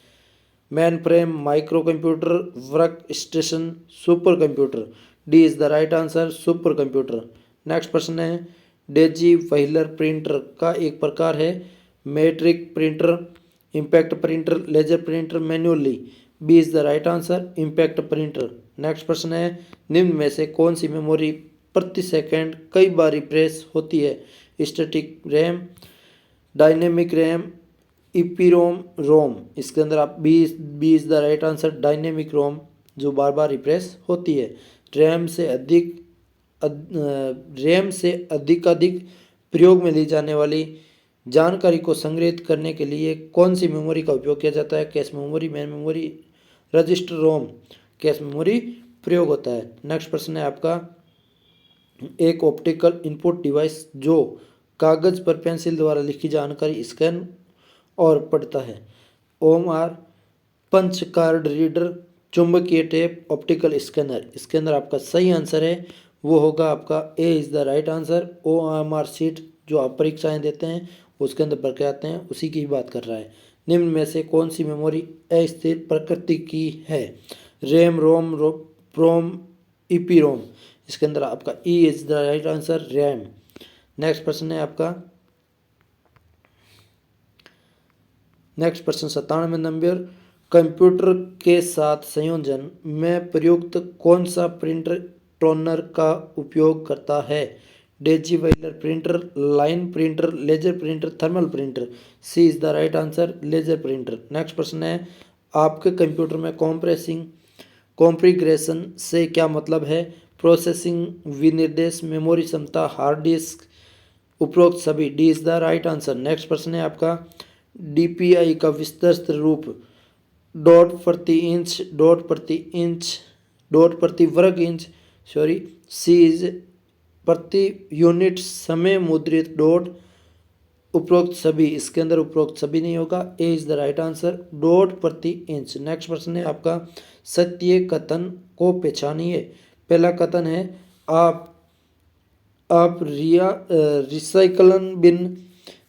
Mainframe, microcomputer, workstation, supercomputer. D is the right answer, supercomputer. Next प्रश्न है, डेजी व्हीलर प्रिंटर का एक प्रकार है? Matrix printer, impact printer, laser printer, manually. B is the right answer, impact printer. Next प्रश्न है, निम्न में से कौन सी मेमोरी प्रति सेकंड कई बार रिफ्रेश होती है? Static RAM, dynamic RAM, EPROM, ROM. इसके अंदर आप B is the right answer, dynamic ROM, जो बार बार रिफ्रेश होती है। रैम से अधिक प्रयोग में ली जाने वाली जानकारी को संग्रहित करने के लिए कौन सी मेमोरी का उपयोग किया जाता है? Cache memory, main memory, register ROM. Cache memory प्रयोग होता है। नेक्स्ट प्रश्न है आपका, एक ऑप्टिकल इनपुट डिवाइस जो कागज पर पेंसिल द्वारा लिखी जानकारी स्कैन और पढ़ता है। OMR, पंच कार्ड रीडर, चुंबकीय टेप, ऑप्टिकल स्कैनर। इसके अंदर आपका सही आंसर है वो होगा आपका A is the right answer. OMR sheet जो आप परीक्षाएं देते हैं उसके अंदर भर के आते हैं, उसी की ही बात कर रहा है। निम्न में से कौन सी मेमोरी अस्थिर प्रकृति की है? रैम, रोम, प्रोम, ईपीरोम। इसके अंदर आपका E is the right answer, RAM. Next प्रश्न है आपका, नेक्स्ट प्रश्न 97 नंबर, कंप्यूटर के साथ संयोजन में प्रयुक्त कौन सा प्रिंटर टोनर का उपयोग करता है? Daisy wheeler printer, line printer, laser printer, thermal printer. C is the right answer, laser printer. Next प्रश्न है, आपके कंप्यूटर में कॉन्फ़िगरेशन से क्या मतलब है? प्रोसेसिंग, विनिर्देश, मेमोरी क्षमता, हार्ड डिस्क, उपरोक्त सभी। D is the right answer. Next प्रश्न है आपका, DPI का विस्तृत रूप डॉट प्रति इंच, डॉट प्रति इंच, डॉट प्रति वर्ग इंच, सॉरी। सी इज प्रति यूनिट समय मुद्रित डॉट, उपरोक्त सभी। इसके अंदर उपरोक्त सभी नहीं होगा, A is the right answer, dot प्रति इंच। नेक्स्ट प्रश्न है आपका, सत्य कथन को पहचानिए। पहला कथन है, आप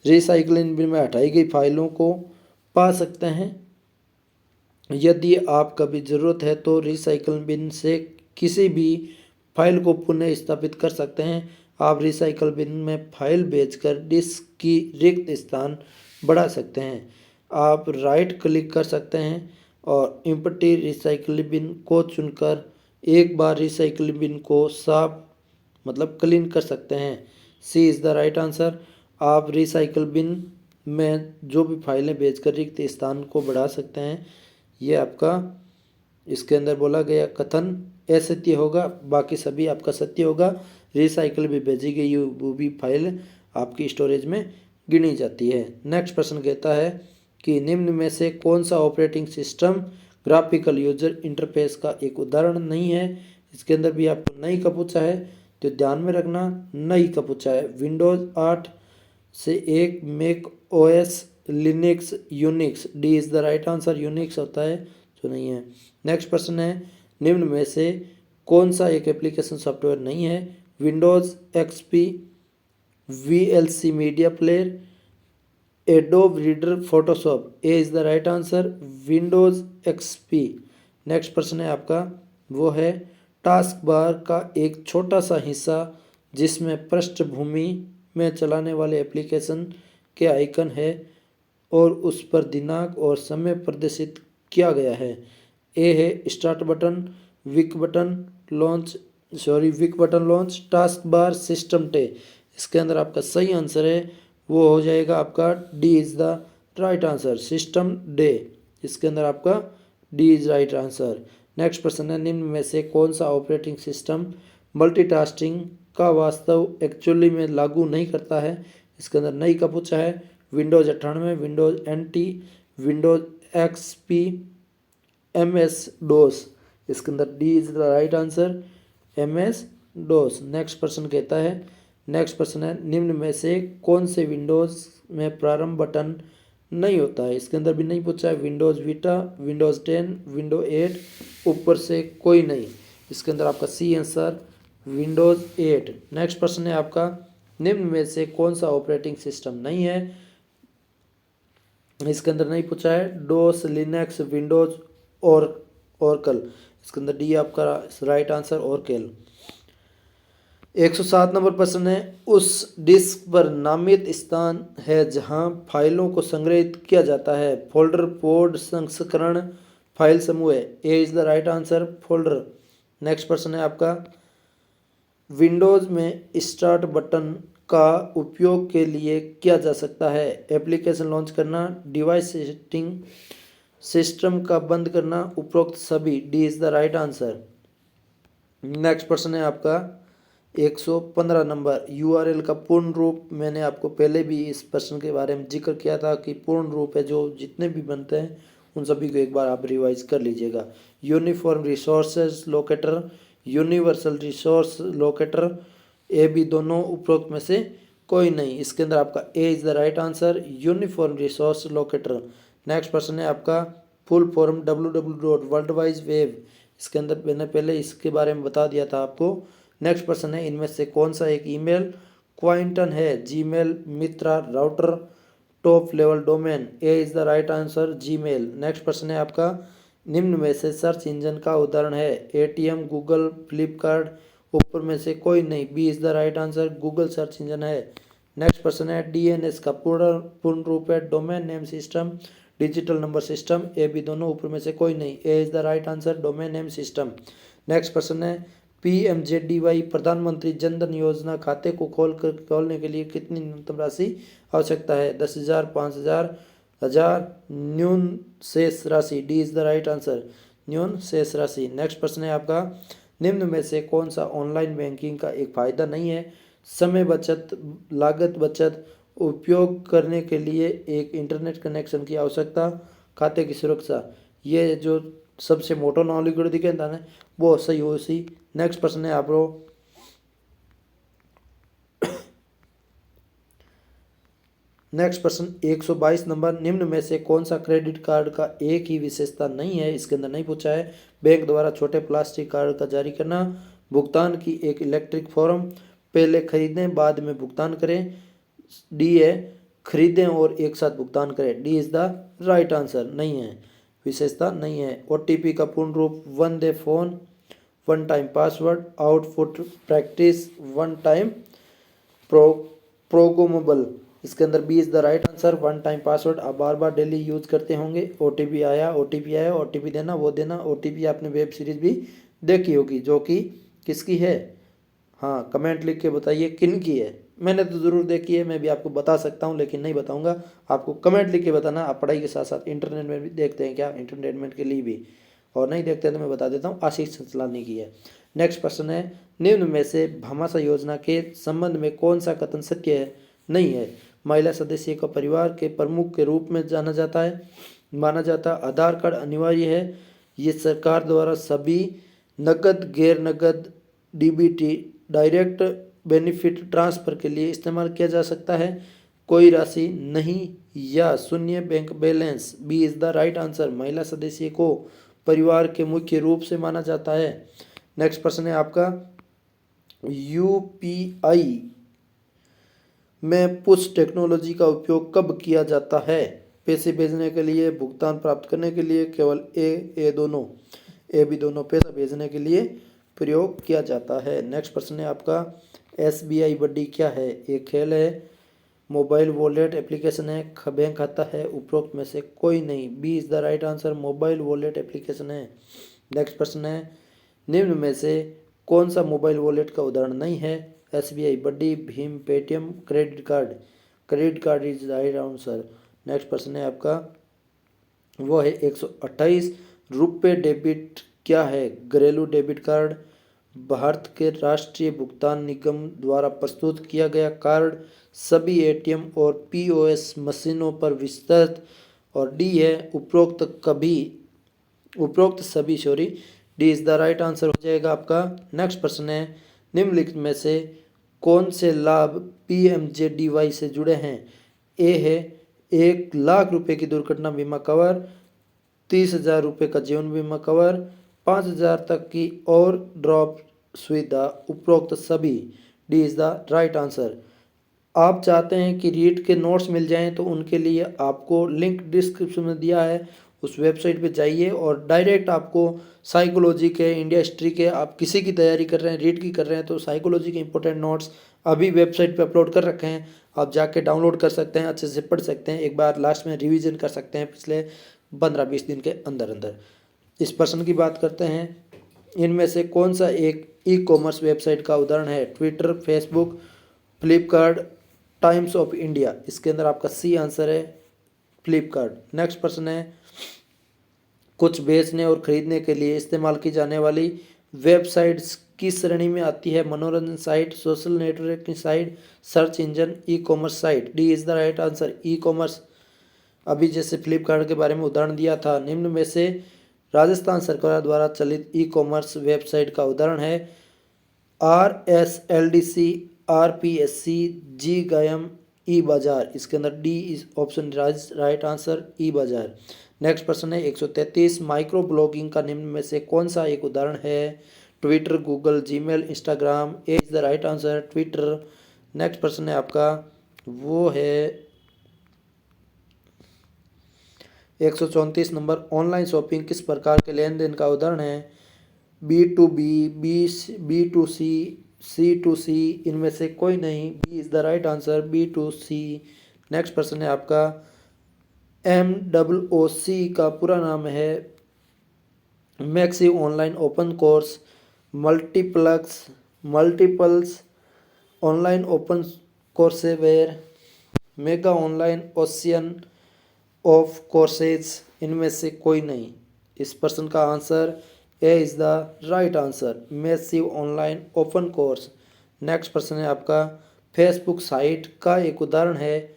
रिसाइकलिंग बिन में हटाई गई फाइलों को पा सकते हैं। यदि आप कभी ज़रूरत है तो रिसाइकल बिन से किसी भी फाइल को पुनः स्थापित कर सकते हैं। आप रिसाइकल बिन में फाइल भेजकर डिस्क की रिक्त स्थान बढ़ा सकते हैं। आप राइट क्लिक कर सकते हैं और एम्प्टी रिसाइकल बिन को चुनकर एक बार रिसाइकल बिन को साफ मतलब क्लीन कर सकते हैं। सी इज़ द राइट आंसर। आप रिसाइकल बिन में जो भी फाइलें भेजकर रिक्त स्थान को बढ़ा सकते हैं। ये आपका इसके अंदर बोला गया कथन असत्य होगा, बाकी सभी आपका सत्य होगा। रिसाइकल भी भेजी गई वो भी फाइल आपकी स्टोरेज में गिनी जाती है। नेक्स्ट प्रश्न कहता है कि निम्न में से कौन सा operating system graphical user interface का एक उदाहरण नहीं है? इसके अंदर भी आपको नहीं का पूछा है तो ध्यान में रखना, नहीं का पूछा है। विंडोज़ 8 से एक Mac OS, Linux, Unix. D is the right answer, Unix होता है जो नहीं है। नेक्स्ट प्रश्न है, निम्न में से कौन सा एक एप्लीकेशन सॉफ्टवेयर नहीं है? Windows XP, VLC media player, adobe reader, Photoshop. A is the right answer, Windows XP। Next प्रश्न है आपका, वो है टास्क बार का एक छोटा सा हिस्सा जिसमें पृष्ठभूमि में चलाने वाले एप्लीकेशन के आइकन है और उस पर दिनांक और समय प्रदर्शित किया गया है। ए है start button, quick button launch, taskbar, system tray. इसके अंदर आपका सही आंसर है वो हो जाएगा आपका D is the right answer, system day. इसके अंदर आपका D is right answer. Next प्रश्न है, निम्न में से कौन सा ऑपरेटिंग सिस्टम मल्टीटास्किंग का वास्तव एक्चुअली में लागू नहीं करता है? इसके अंदर नहीं का पूछा है। Windows 98, Windows NT, Windows XP, MS डोस। इसके अंदर D is the right answer, MS dose. Next प्रश्न कहता है, नेक्स्ट प्रश्न है, निम्न में से कौन से विंडोज में प्रारंभ बटन नहीं होता है? इसके अंदर भी नहीं पूछा है। विंडोज वीटा, विंडोज 10, विंडो 8, ऊपर से कोई नहीं। इसके अंदर आपका सी आंसर विंडोज 8। नेक्स्ट प्रश्न है आपका, निम्न में से कौन सा ऑपरेटिंग सिस्टम नहीं है? इसके अंदर नहीं पूछा है। डोस, लिनक्स, विंडोज और ओरेकल। इसके अंदर डी आपका राइट आंसर, ओरेकल। 107 नंबर प्रश्न है, उस डिस्क पर नामित स्थान है जहां फाइलों को संग्रहित किया जाता है? फोल्डर, पोर्ट, संस्करण, फाइल समूह है। A is the right answer, folder. Next प्रश्न है आपका, विंडोज में स्टार्ट बटन का उपयोग के लिए किया जा सकता है? एप्लीकेशन लॉन्च करना, डिवाइस सेटिंग, सिस्टम का बंद करना, उपरोक्त सभी। D is the right answer. Next प्रश्न है आपका 115 नंबर, URL का पूर्ण रूप। मैंने आपको पहले भी इस प्रश्न के बारे में जिक्र किया था कि पूर्ण रूप है जो जितने भी बनते हैं उन सभी को एक बार आप रिवाइज कर लीजिएगा। Uniform resources locator, universal resource locator. A B दोनों उपरोक्त में से कोई नहीं। इसके अंदर आपका A is the right answer, uniform resource locator. Next प्रश्न है आपका, फुल फॉर्म www.worldwideweb। इसके अंदर मैंने पहले इसके बारे में बता दिया था आपको। नेक्स्ट प्रश्न है, इनमें से कौन सा एक ईमेल क्वांटन है? Gmail, Mitra, router, top level domain. A is the right answer, Gmail. Next प्रश्न है आपका, निम्न में से सर्च इंजन का उदाहरण है? ATM, गूगल, फ्लिपकार्ट, ऊपर में से कोई नहीं। B is the right answer, Google search engine है। नेक्स्ट प्रश्न है, DNS का पूर्ण रूप है? Domain name system, digital number system. A B दोनों ऊपर में से कोई नहीं। A is the right answer, domain name system. Next प्रश्न है, PMJDY प्रधानमंत्री जन धन योजना खाते को खोलने के लिए कितनी न्यूनतम राशि आवश्यकता है? 10,000, 5,000, 1,000, न्यून शेष राशि। D is the right answer, न्यून शेष राशि। नेक्स्ट प्रश्न है आपका, निम्न में से कौन सा ऑनलाइन बैंकिंग का एक फायदा नहीं है? समय बचत, लागत बचत, उपयोग करने के लिए एक इंटरनेट कनेक्शन की आवश्यकता, खाते की सुरक्षा। ये जो सबसे मोटो नालिगुड़ दिखे था वो सही हो सी। नेक्स्ट प्रश्न है आपको, नेक्स्ट प्रश्न 122 नंबर, निम्न में से कौन सा क्रेडिट कार्ड का एक ही विशेषता नहीं है? इसके अंदर नहीं पूछा है। बैंक द्वारा छोटे प्लास्टिक कार्ड का जारी करना, भुगतान की एक इलेक्ट्रिक फॉर्म, पहले खरीदें बाद में भुगतान करें। डी है, खरीदें और एक साथ भुगतान करें। D is the right answer, नहीं है, विशेषता नहीं है। OTP का पूर्ण रूप? One day phone, one time password, output practice, one time programmable. इसके अंदर B is the right answer, one time password. आप बार बार डेली यूज करते होंगे। OTP आया, OTP देना, वो देना। OTP आपने वेब सीरीज भी देखी होगी जो कि किसकी है? हाँ, कमेंट लिख के बताइए किन की है। मैंने तो ज़रूर देखी है, मैं भी आपको बता सकता हूँ लेकिन नहीं बताऊँगा। आपको कमेंट लिख के बताना। आप पढ़ाई के साथ साथ इंटरनेट में भी देखते हैं क्या? इंटरटेनमेंट के लिए भी, और नहीं देखते तो मैं बता देता हूँ, आशीष चंचलानी की है। नेक्स्ट प्रश्न है, निम्न में से भामाशाह योजना के संबंध में कौन सा कथन सत्य है? नहीं है। महिला सदस्य को परिवार के प्रमुख के रूप में जाना जाता है, माना जाता। आधार कार्ड अनिवार्य है। ये सरकार द्वारा सभी नकद, गैर नकद, DBT, डायरेक्ट बेनिफिट ट्रांसफ़र के लिए इस्तेमाल किया जा सकता है। कोई राशि नहीं या शून्य bank balance. B is the right answer, महिला सदस्य को परिवार के मुख्य रूप से माना जाता है। नेक्स्ट प्रश्न है आपका, UPI में पुश टेक्नोलॉजी का उपयोग कब किया जाता है? पैसे भेजने के लिए, भुगतान प्राप्त करने के लिए, केवल ए दोनों, ए बी दोनों। पैसा भेजने के लिए प्रयोग किया जाता है। नेक्स्ट प्रश्न है आपका, SBI बड्डी क्या है? एक खेल है, मोबाइल वॉलेट एप्लीकेशन है, बैंक खाता है, उपरोक्त में से कोई नहीं। B is the right answer, mobile wallet application है। नेक्स्ट प्रश्न है, निम्न में से कौन सा मोबाइल वॉलेट का उदाहरण नहीं है? SBI, बड्डी भीम, Paytm, credit card is right answer. Next प्रश्न है आपका, वो है 128। रुपे डेबिट क्या है? घरेलू डेबिट कार्ड, भारत के राष्ट्रीय भुगतान निगम द्वारा प्रस्तुत किया गया कार्ड, सभी एटीएम और पीओएस मशीनों पर विस्तृत। और डी है उपरोक्त सभी sorry, D is the right answer हो जाएगा आपका। नेक्स्ट प्रश्न है, निम्नलिखित में से कौन से लाभ पीएमजेडीवाई से जुड़े हैं? ए है 1 लाख रुपए की दुर्घटना बीमा कवर, 30,000 रुपये का जीवन बीमा कवर, 5,000 तक की और ड्रॉप सुविधा, उपरोक्त सभी। D is the right answer. आप चाहते हैं कि रीड के नोट्स मिल जाएं तो उनके लिए आपको लिंक डिस्क्रिप्शन में दिया है, उस वेबसाइट पे जाइए और डायरेक्ट आपको साइकोलॉजी के, इंडिया हिस्ट्री के, आप किसी की तैयारी कर रहे हैं, रीड की कर रहे हैं तो साइकोलॉजी के इंपॉर्टेंट नोट्स अभी वेबसाइट पे अपलोड कर रखे हैं, आप जाके डाउनलोड कर सकते हैं, अच्छे से पढ़ सकते हैं, एक बार लास्ट में रिवीजन कर सकते हैं पिछले 15-20 दिन के अंदर अंदर। इस प्रश्न की बात करते हैं, इनमें से कौन सा एक ई कॉमर्स वेबसाइट का उदाहरण है? Twitter, Facebook, Flipkart, times of India. इसके अंदर आपका सी आंसर है, फ्लिपकार्ट। नेक्स्ट प्रश्न है, कुछ बेचने और खरीदने के लिए इस्तेमाल की जाने वाली वेबसाइट्स किस श्रेणी में आती है? मनोरंजन site, social networking site, search engine, e commerce site. D is the right answer, e commerce. अभी जैसे फ्लिपकार्ट के बारे में उदाहरण दिया था, निम्न में से राजस्थान सरकार द्वारा चलित ई कॉमर्स वेबसाइट का उदाहरण है? RSLDC, RPSC, जी गयम, ई बाजार। इसके अंदर D is option right answer, e बाजार। नेक्स्ट प्रश्न है 133, माइक्रो ब्लॉगिंग का निम्न में से कौन सा एक उदाहरण है? Twitter, Google, Gmail, Instagram. A is the right answer, Twitter. Next प्रश्न है आपका, वो है 134 नंबर, ऑनलाइन शॉपिंग किस प्रकार के लेन देन का उदाहरण है? B2B, B2C, C2C, इनमें से कोई नहीं, B is the right answer, B2C। Next प्रश्न है आपका, MOOC का पूरा नाम है massive online open course, multiples online open courseware, mega online ocean of courses. इनमें से कोई नहीं। इस प्रश्न का answer A is the right answer, massive online open course. Next प्रश्न है आपका, फेसबुक साइट का एक उदाहरण है?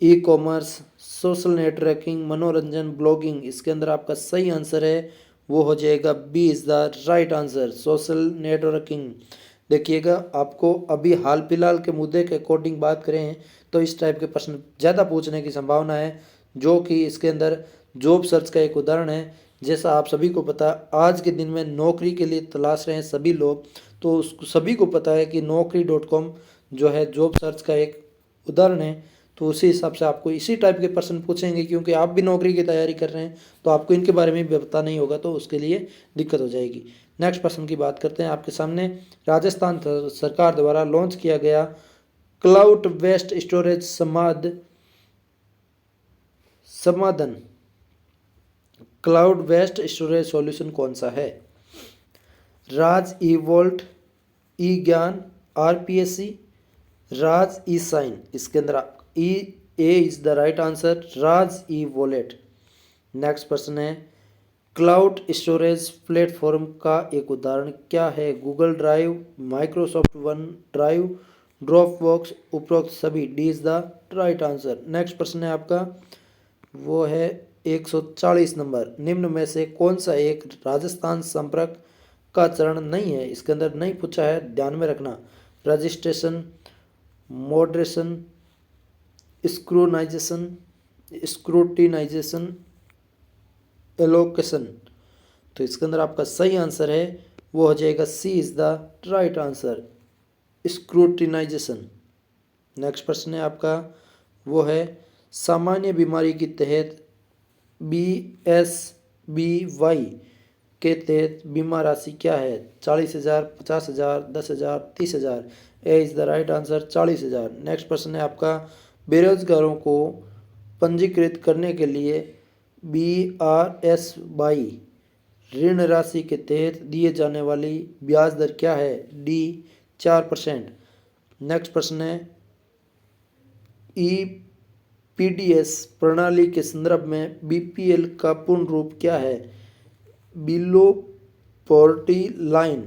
ई कॉमर्स, सोशल नेटवर्किंग, मनोरंजन, ब्लॉगिंग। इसके अंदर आपका सही आंसर है, वो हो जाएगा B is the right answer, social networking. देखिएगा, आपको अभी हाल फिलहाल के मुद्दे के अकॉर्डिंग बात करें तो इस टाइप के प्रश्न ज़्यादा पूछने की संभावना है, जो कि इसके अंदर जॉब सर्च का एक उदाहरण है। जैसा आप सभी को पता, आज के दिन में नौकरी के लिए तलाश रहे हैं सभी लोग, तो उसको सभी को पता है कि Naukri.com जो है जॉब सर्च का एक उदाहरण है। तो उसी हिसाब से आपको इसी टाइप के प्रश्न पूछेंगे, क्योंकि आप भी नौकरी की तैयारी कर रहे हैं तो आपको इनके बारे में भी पता नहीं होगा, तो उसके लिए दिक्कत हो जाएगी। नेक्स्ट प्रश्न की बात करते हैं, आपके सामने राजस्थान सरकार द्वारा लॉन्च किया गया क्लाउड वेस्ट स्टोरेज समाधान क्लाउड वेस्ट स्टोरेज सॉल्यूशन कौन सा है? राज ई वोल्ट, ई ज्ञान, RPSC, राज ई साइन। इसके अंदर A is the right answer, Raj e wallet. Next प्रश्न है, क्लाउड स्टोरेज प्लेटफॉर्म का एक उदाहरण क्या है? Google drive, Microsoft one drive, Dropbox, उपरोक्त सभी। D is the right answer. Next प्रश्न है आपका, वो है 140 नंबर, निम्न में से कौन सा एक राजस्थान संपर्क का चरण नहीं है? इसके अंदर नहीं पूछा है, ध्यान में रखना। Registration, moderation, scrutinization, allocation. तो इसके अंदर आपका सही आंसर है, वो हो जाएगा C is the right answer, scrutinization. Next प्रश्न है आपका, वो है सामान्य बीमारी के तहत BSBY के तहत बीमा राशि क्या है? 40,000, 50,000, 10,000, 30,000। ए is the right answer, 40,000। Next प्रश्न है आपका, बेरोजगारों को पंजीकृत करने के लिए BRSY ऋण राशि के तहत दिए जाने वाली ब्याज दर क्या है? डी 4%। नेक्स्ट प्रश्न है ईपीडीएस प्रणाली के संदर्भ में बीपीएल का पूर्ण रूप क्या है? Below poverty line,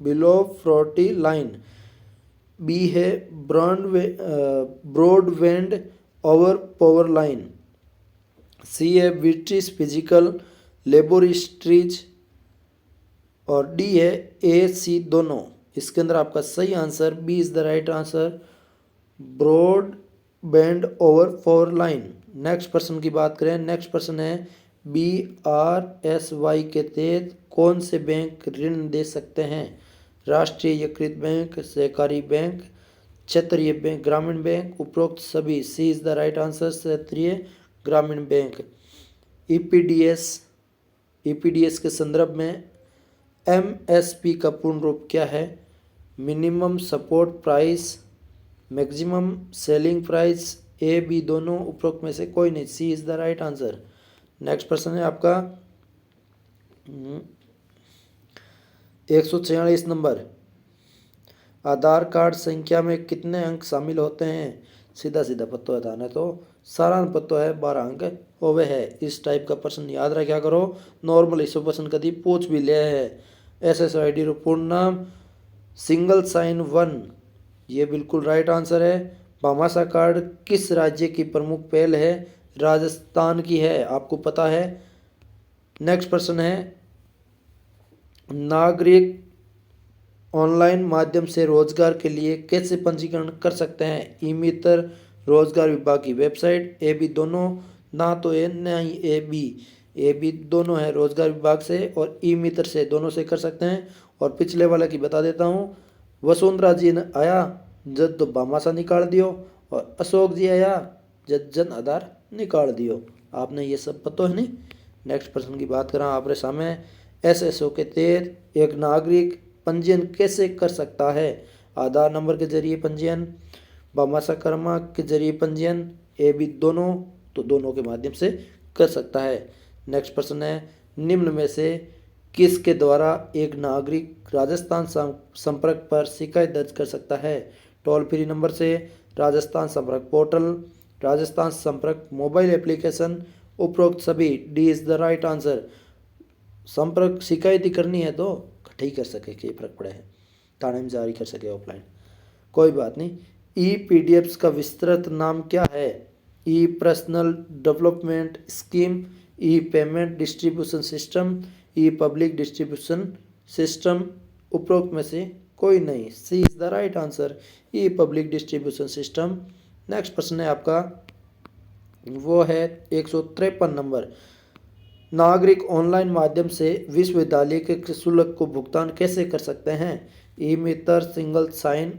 below poverty line. B है broadband over power line. C है ब्रिटिश फिजिकल लेबोरेटरीज और डी है ए सी दोनों। इसके अंदर आपका सही answer B is the right answer, broadband over power line. Next प्रश्न की बात करें, नेक्स्ट प्रश्न है BRSY के तहत कौन से बैंक ऋण दे सकते हैं? राष्ट्रीयकृत बैंक, सहकारी बैंक, क्षेत्रीय बैंक, ग्रामीण बैंक, उपरोक्त सभी। C is the right answer, क्षेत्रीय ग्रामीण बैंक। ईपीडीएस के संदर्भ में MSP का पूर्ण रूप क्या है? Minimum support price, maximum selling price, A B दोनों, उपरोक्त में से कोई नहीं। C is the right answer. Next प्रश्न है आपका 146 नंबर। आधार कार्ड संख्या में कितने अंक शामिल होते हैं? सीधा सीधा पत्तो है थाने तो सारा पत्तो है 12 अंक होवे है। इस टाइप का प्रश्न याद रखा करो। नॉर्मल इस प्रश्न कभी पूछ भी लिया है। SSID पूर्ण नाम सिंगल साइन 1, ये बिल्कुल राइट आंसर है। भामाशाह कार्ड किस राज्य की प्रमुख पहल है? राजस्थान की है, आपको पता है। नेक्स्ट प्रश्न है नागरिक ऑनलाइन माध्यम से रोजगार के लिए कैसे पंजीकरण कर सकते हैं? ई मित्र, रोजगार विभाग की वेबसाइट, ए बी दोनों, ना तो ए ना ही ए बी। ए बी दोनों है रोजगार विभाग से और ई मित्र से, दोनों से कर सकते हैं। और पिछले वाला की बता देता हूँ, वसुंधरा जी ने आया जब तो भामाशाह निकाल दियो और अशोक जी आया जब जन आधार निकाल दियो। आपने ये सब पता है नहीं। नेक्स्ट प्रश्न की बात करें आपके सामने, SSO के तहत एक नागरिक पंजीयन कैसे कर सकता है? आधार नंबर के जरिए पंजीयन, भामाशाह क्रमांक के जरिए पंजीयन, ए बी दोनों, तो दोनों के माध्यम से कर सकता है। नेक्स्ट प्रश्न है निम्न में से किसके द्वारा एक नागरिक राजस्थान संपर्क पर शिकायत दर्ज कर सकता है? टोल फ्री नंबर से, राजस्थान संपर्क पोर्टल, राजस्थान संपर्क मोबाइल एप्लीकेशन, उपरोक्त सभी। D is the right answer. संपर्क शिकायत ही करनी है तो ठीक कर सके, क्या फर्क पड़े है, थाने में जारी कर सके ऑफलाइन, कोई बात नहीं। EPDFs का विस्तृत नाम क्या है? E personal development scheme, e payment distribution system, e public distribution system, उपरोक्त में से कोई नहीं। C is the right answer, e public distribution system. Next प्रश्न है आपका, वो है 153 नंबर। नागरिक ऑनलाइन माध्यम से विश्वविद्यालय के शुल्क को भुगतान कैसे कर सकते हैं? ई मित्र, सिंगल साइन,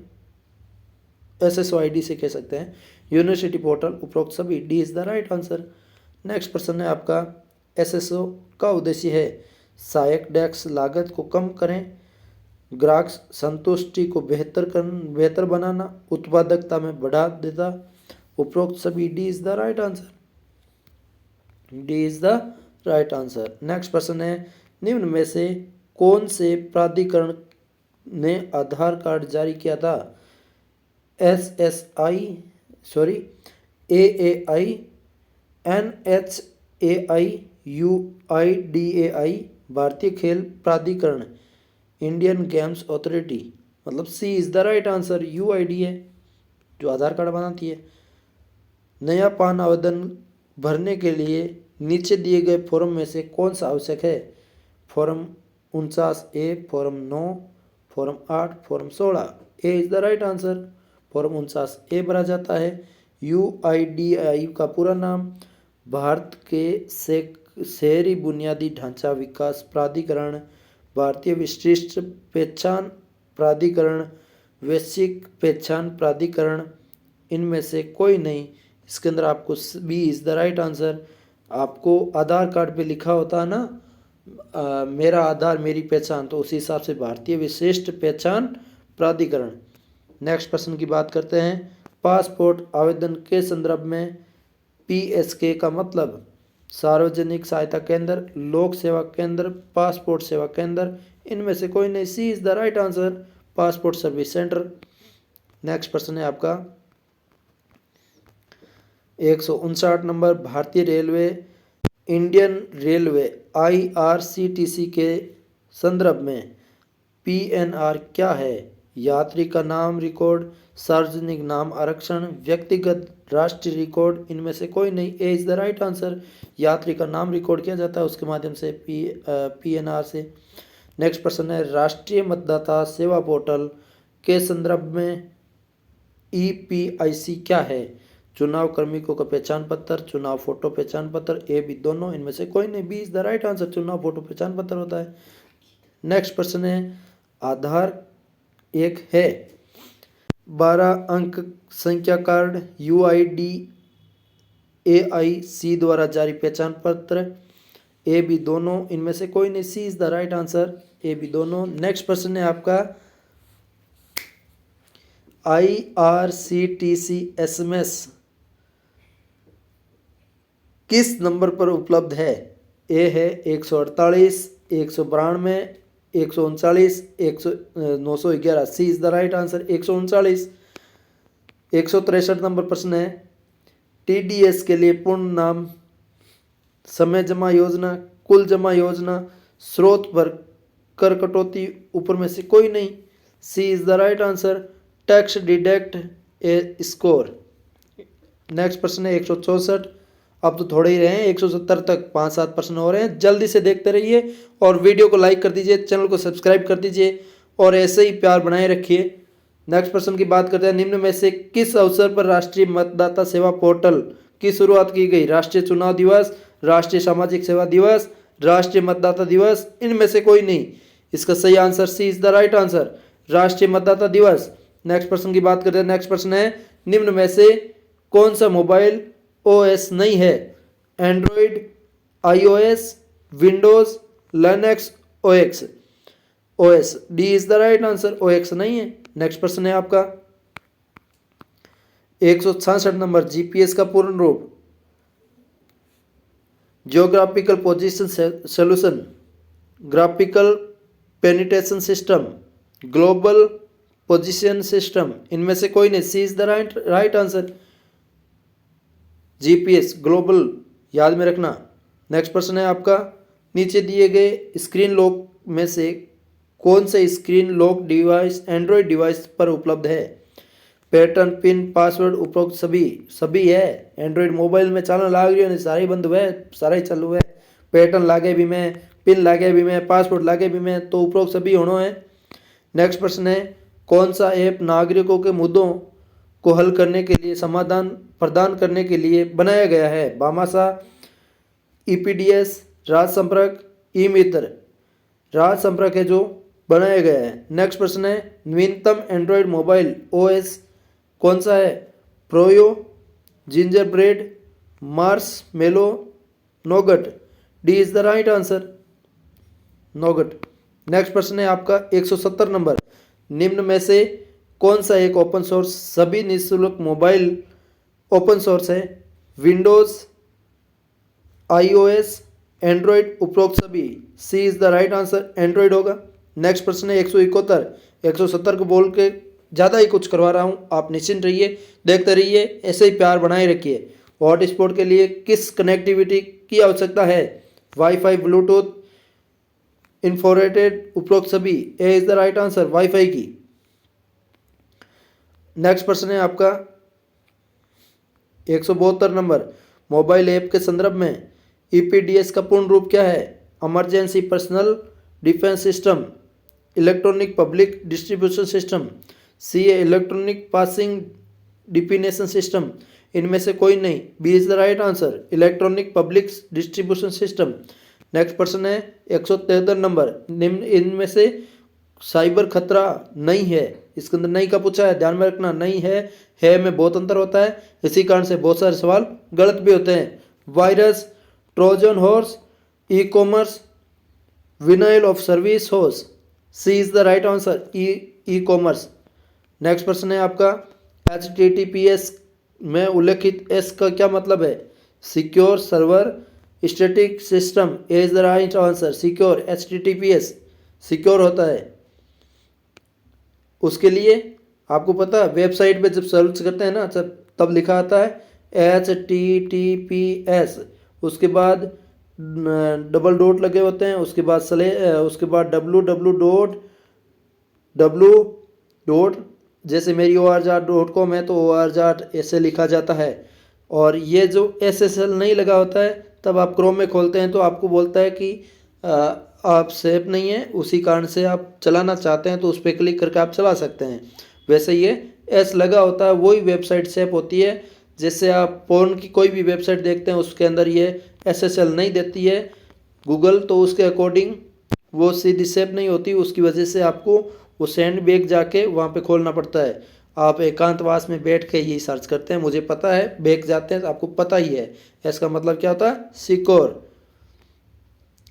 SSID से कह सकते हैं, यूनिवर्सिटी पोर्टल, उपरोक्त सभी। D is the right answer. Next प्रश्न है आपका, SSO का उद्देश्य है सहायक डेस्क लागत को कम करें, ग्राहक संतुष्टि को बेहतर बनाना, उत्पादकता में बढ़ा देता, उपरोक्त सभी। D is the right answer, D is the right answer. Next प्रश्न है निम्न में से कौन से प्राधिकरण ने आधार कार्ड जारी किया था? AAI, NHAI, UIDAI, भारतीय खेल प्राधिकरण, इंडियन गेम्स अथॉरिटी। मतलब C is the right answer, UID है जो आधार कार्ड बनाती है। नया पान आवेदन भरने के लिए नीचे दिए गए फॉर्म में से कौन सा आवश्यक है? Form 49A, form 9, form 8, form 16। A is the right answer, form 49A भरा जाता है। UIDAI का पूरा नाम भारत के शहरी बुनियादी ढांचा विकास प्राधिकरण, भारतीय विशिष्ट पहचान प्राधिकरण, वैश्विक पहचान प्राधिकरण, इनमें से कोई नहीं। इसके अंदर आपको B is the right answer. आपको आधार कार्ड पे लिखा होता है ना मेरा आधार मेरी पहचान, तो उसी हिसाब से भारतीय विशिष्ट पहचान प्राधिकरण। नेक्स्ट प्रश्न की बात करते हैं, पासपोर्ट आवेदन के संदर्भ में PSK का मतलब सार्वजनिक सहायता केंद्र, लोक सेवा केंद्र, पासपोर्ट सेवा केंद्र, इनमें से कोई नहीं। C is the right answer, passport service centre. Next प्रश्न है आपका 159 नंबर, भारतीय रेलवे इंडियन रेलवे IRCTC के संदर्भ में PNR क्या है? यात्री का नाम रिकॉर्ड, सार्वजनिक नाम आरक्षण, व्यक्तिगत राष्ट्रीय रिकॉर्ड, इनमें से कोई नहीं। A is the right answer. यात्री का नाम रिकॉर्ड किया जाता है उसके माध्यम से PNR से। नेक्स्ट प्रश्न है, राष्ट्रीय मतदाता सेवा पोर्टल के संदर्भ में EPIC क्या है? चुनाव कार्मिकों का पहचान पत्र, चुनाव फोटो पहचान पत्र, ए बी दोनों, इनमें से कोई नहीं। B is the right answer, चुनाव फोटो पहचान पत्र होता है। नेक्स्ट प्रश्न है, आधार एक है 12 अंक संख्या कार्ड UIDAIC द्वारा जारी पहचान पत्र, ए बी दोनों, इनमें से कोई नहीं। C is the right answer, A B दोनों। नेक्स्ट प्रश्न है आपका IRCTC SMS किस नंबर पर उपलब्ध है? ए है 148, 192, 139, 911। C is the right answer, 139। 163 number प्रश्न है, TDS के लिए पूर्ण नाम? समय जमा योजना, कुल जमा योजना, स्रोत पर कर कटौती, ऊपर में से कोई नहीं। C is the right answer, tax deduct a score. Next प्रश्न है 164। अब तो थोड़े ही रहे हैं, 170 तक 5-7 प्रश्न हो रहे हैं, जल्दी से देखते रहिए और वीडियो को लाइक कर दीजिए, चैनल को सब्सक्राइब कर दीजिए और ऐसे ही प्यार बनाए रखिए। नेक्स्ट प्रश्न की बात करते हैं, निम्न में से किस अवसर पर राष्ट्रीय मतदाता सेवा पोर्टल की शुरुआत की गई? राष्ट्रीय चुनाव दिवस, राष्ट्रीय सामाजिक सेवा दिवस, राष्ट्रीय मतदाता दिवस, इनमें से कोई नहीं। इसका सही answer C is the right answer, राष्ट्रीय मतदाता दिवस। नेक्स्ट प्रश्न की बात करते हैं, नेक्स्ट प्रश्न है, निम्न में से कौन सा मोबाइल OS नहीं है? Android, iOS, Windows, Linux, OS। D is the right answer, OX नहीं है। नेक्स्ट प्रश्न है आपका 166 नंबर, GPS का पूर्ण रूप? Geographical position solution, graphical penetration system, global position system, इनमें से कोई नहीं। C is the right answer, GPS global, याद में रखना। नेक्स्ट प्रश्न है आपका, नीचे दिए गए स्क्रीन लॉक में से कौन से screen lock device Android device पर उपलब्ध है? पैटर्न, पिन, पासवर्ड, उपरोक्त सभी है। एंड्रॉयड मोबाइल में चलने लाग रही है, सारे बंद हुए, सारा ही चालू है। पैटर्न लागे भी मैं, पिन लागे भी मैं, पासवर्ड लागे भी मैं, तो उपरोक्त सभी होना है। नेक्स्ट प्रश्न है, कौन सा ऐप नागरिकों के मुद्दों को हल करने के लिए समाधान प्रदान करने के लिए बनाया गया है? भामाशाह, EPDS, राज संपर्क, ई मित्र। राज संपर्क है जो बनाया गया है। नेक्स्ट प्रश्न है, नवीनतम एंड्रॉयड मोबाइल OS कौन सा है? प्रोयो, जिंजर ब्रेड, मार्स मेलो, nougat. D is the right answer, nougat. Next प्रश्न है आपका 170 नंबर, निम्न में से कौन सा एक ओपन सोर्स सभी निःशुल्क मोबाइल ओपन सोर्स है? विंडोज, iOS, एंड्रॉयड, उपरोक्त सभी। C is the right answer, Android होगा। नेक्स्ट प्रश्न है 171। 170 को बोल के ज़्यादा ही कुछ करवा रहा हूँ, आप निश्चिंत रहिए, देखते रहिए, ऐसे ही प्यार बनाए रखिए। हॉटस्पॉट के लिए किस कनेक्टिविटी की आवश्यकता है? वाईफाई, ब्लूटूथ, इंफ्रारेड, उपरोक्त सभी। A is the right answer, WiFi की। नेक्स्ट प्रश्न है आपका 172 नंबर, मोबाइल ऐप के संदर्भ में EPDS का पूर्ण रूप क्या है? Emergency personal defence system, electronic public distribution system, CA electronic passing definition system, इनमें से कोई नहीं। B is the right answer, electronic public distribution system. Next प्रश्न है 173 नंबर, निम्न इनमें से साइबर खतरा नहीं है? इसके अंदर नहीं का पूछा है, ध्यान में रखना, नहीं है में बहुत अंतर होता है, इसी कारण से बहुत सारे सवाल गलत भी होते हैं। Virus, Trojan horse, ecommerce, denial of service horse. C is the right answer, ecommerce. Next प्रश्न है आपका HTTPS में उल्लेखित S का क्या मतलब है? Secure server static system. A is the right answer, secure. HTTPS secure होता है। उसके लिए आपको पता है वेबसाइट पे जब सर्च करते हैं ना तब लिखा आता है HTTPS, उसके बाद डबल डॉट लगे होते हैं, उसके बाद उसके बाद www. जैसे मेरी org.com है तो org ऐसे लिखा जाता है। और ये जो SSL नहीं लगा होता है तब आप क्रोम में खोलते हैं तो आपको बोलता है कि आप सेफ नहीं है, उसी कारण से आप चलाना चाहते हैं तो उस पर क्लिक करके आप चला सकते हैं। वैसे ये एस लगा होता है वही वेबसाइट सेफ होती है। जैसे आप पोर्न की कोई भी वेबसाइट देखते हैं उसके अंदर ये SSL नहीं देती है गूगल, तो उसके अकॉर्डिंग वो सीधी सेफ नहीं होती, उसकी वजह से आपको वो सैंड बैग जाके वहाँ पे खोलना पड़ता है। आप एकांतवास में बैठ के ही सर्च करते हैं, मुझे पता है बैग जाते हैं तो आपको पता ही है इसका मतलब क्या होता है, सिक्योर।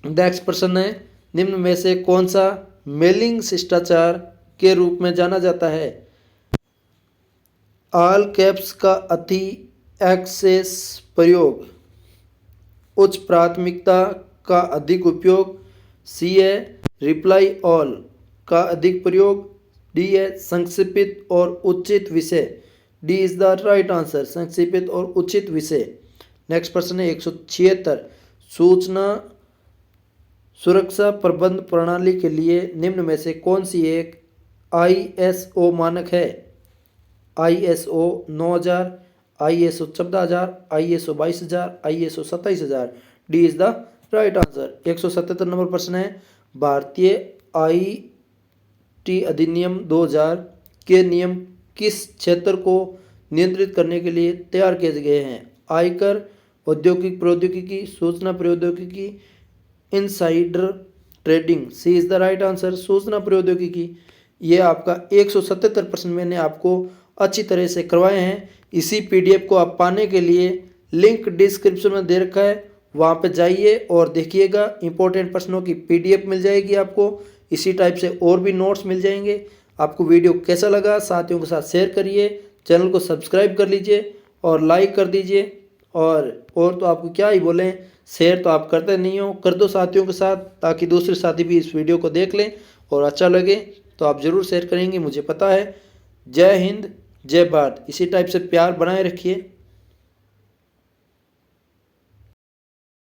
नेक्स्ट प्रश्न है, निम्न में से कौन सा मेलिंग शिष्टाचार के रूप में जाना जाता है? ऑल कैप्स का अति एक्सेस प्रयोग, उच्च प्राथमिकता का अधिक उपयोग, सी है रिप्लाई ऑल का अधिक प्रयोग, डी है संक्षिप्त और उचित विषय। D is the right answer, संक्षिप्त और उचित विषय। नेक्स्ट प्रश्न है 176, सूचना सुरक्षा प्रबंध प्रणाली के लिए निम्न में से कौन सी एक ISO मानक है? ISO 9000, ISO 14000, ISO 22000, ISO 27000। D is the right answer. 177 number प्रश्न है, भारतीय IT अधिनियम 2000 के नियम किस क्षेत्र को नियंत्रित करने के लिए तैयार किए गए हैं? आयकर, औद्योगिक प्रौद्योगिकी, सूचना प्रौद्योगिकी, insider trading. C is the right answer, सूचना प्रौद्योगिकी। ये आपका 177 प्रश्न मैंने आपको अच्छी तरह से करवाए हैं। इसी PDF को आप पाने के लिए लिंक डिस्क्रिप्शन में दे रखा है, वहाँ पे जाइए और देखिएगा। इंपॉर्टेंट प्रश्नों की PDF मिल जाएगी आपको, इसी टाइप से और भी नोट्स मिल जाएंगे। आपको वीडियो कैसा लगा साथियों के साथ शेयर करिए, चैनल को सब्सक्राइब कर लीजिए और लाइक कर दीजिए। और तो आपको क्या ही बोलें, शेयर तो आप करते नहीं हो, कर दो साथियों के साथ ताकि दूसरे साथी भी इस वीडियो को देख लें और अच्छा लगे तो आप ज़रूर शेयर करेंगे, मुझे पता है। जय हिंद, जय भारत। इसी टाइप से प्यार बनाए रखिए।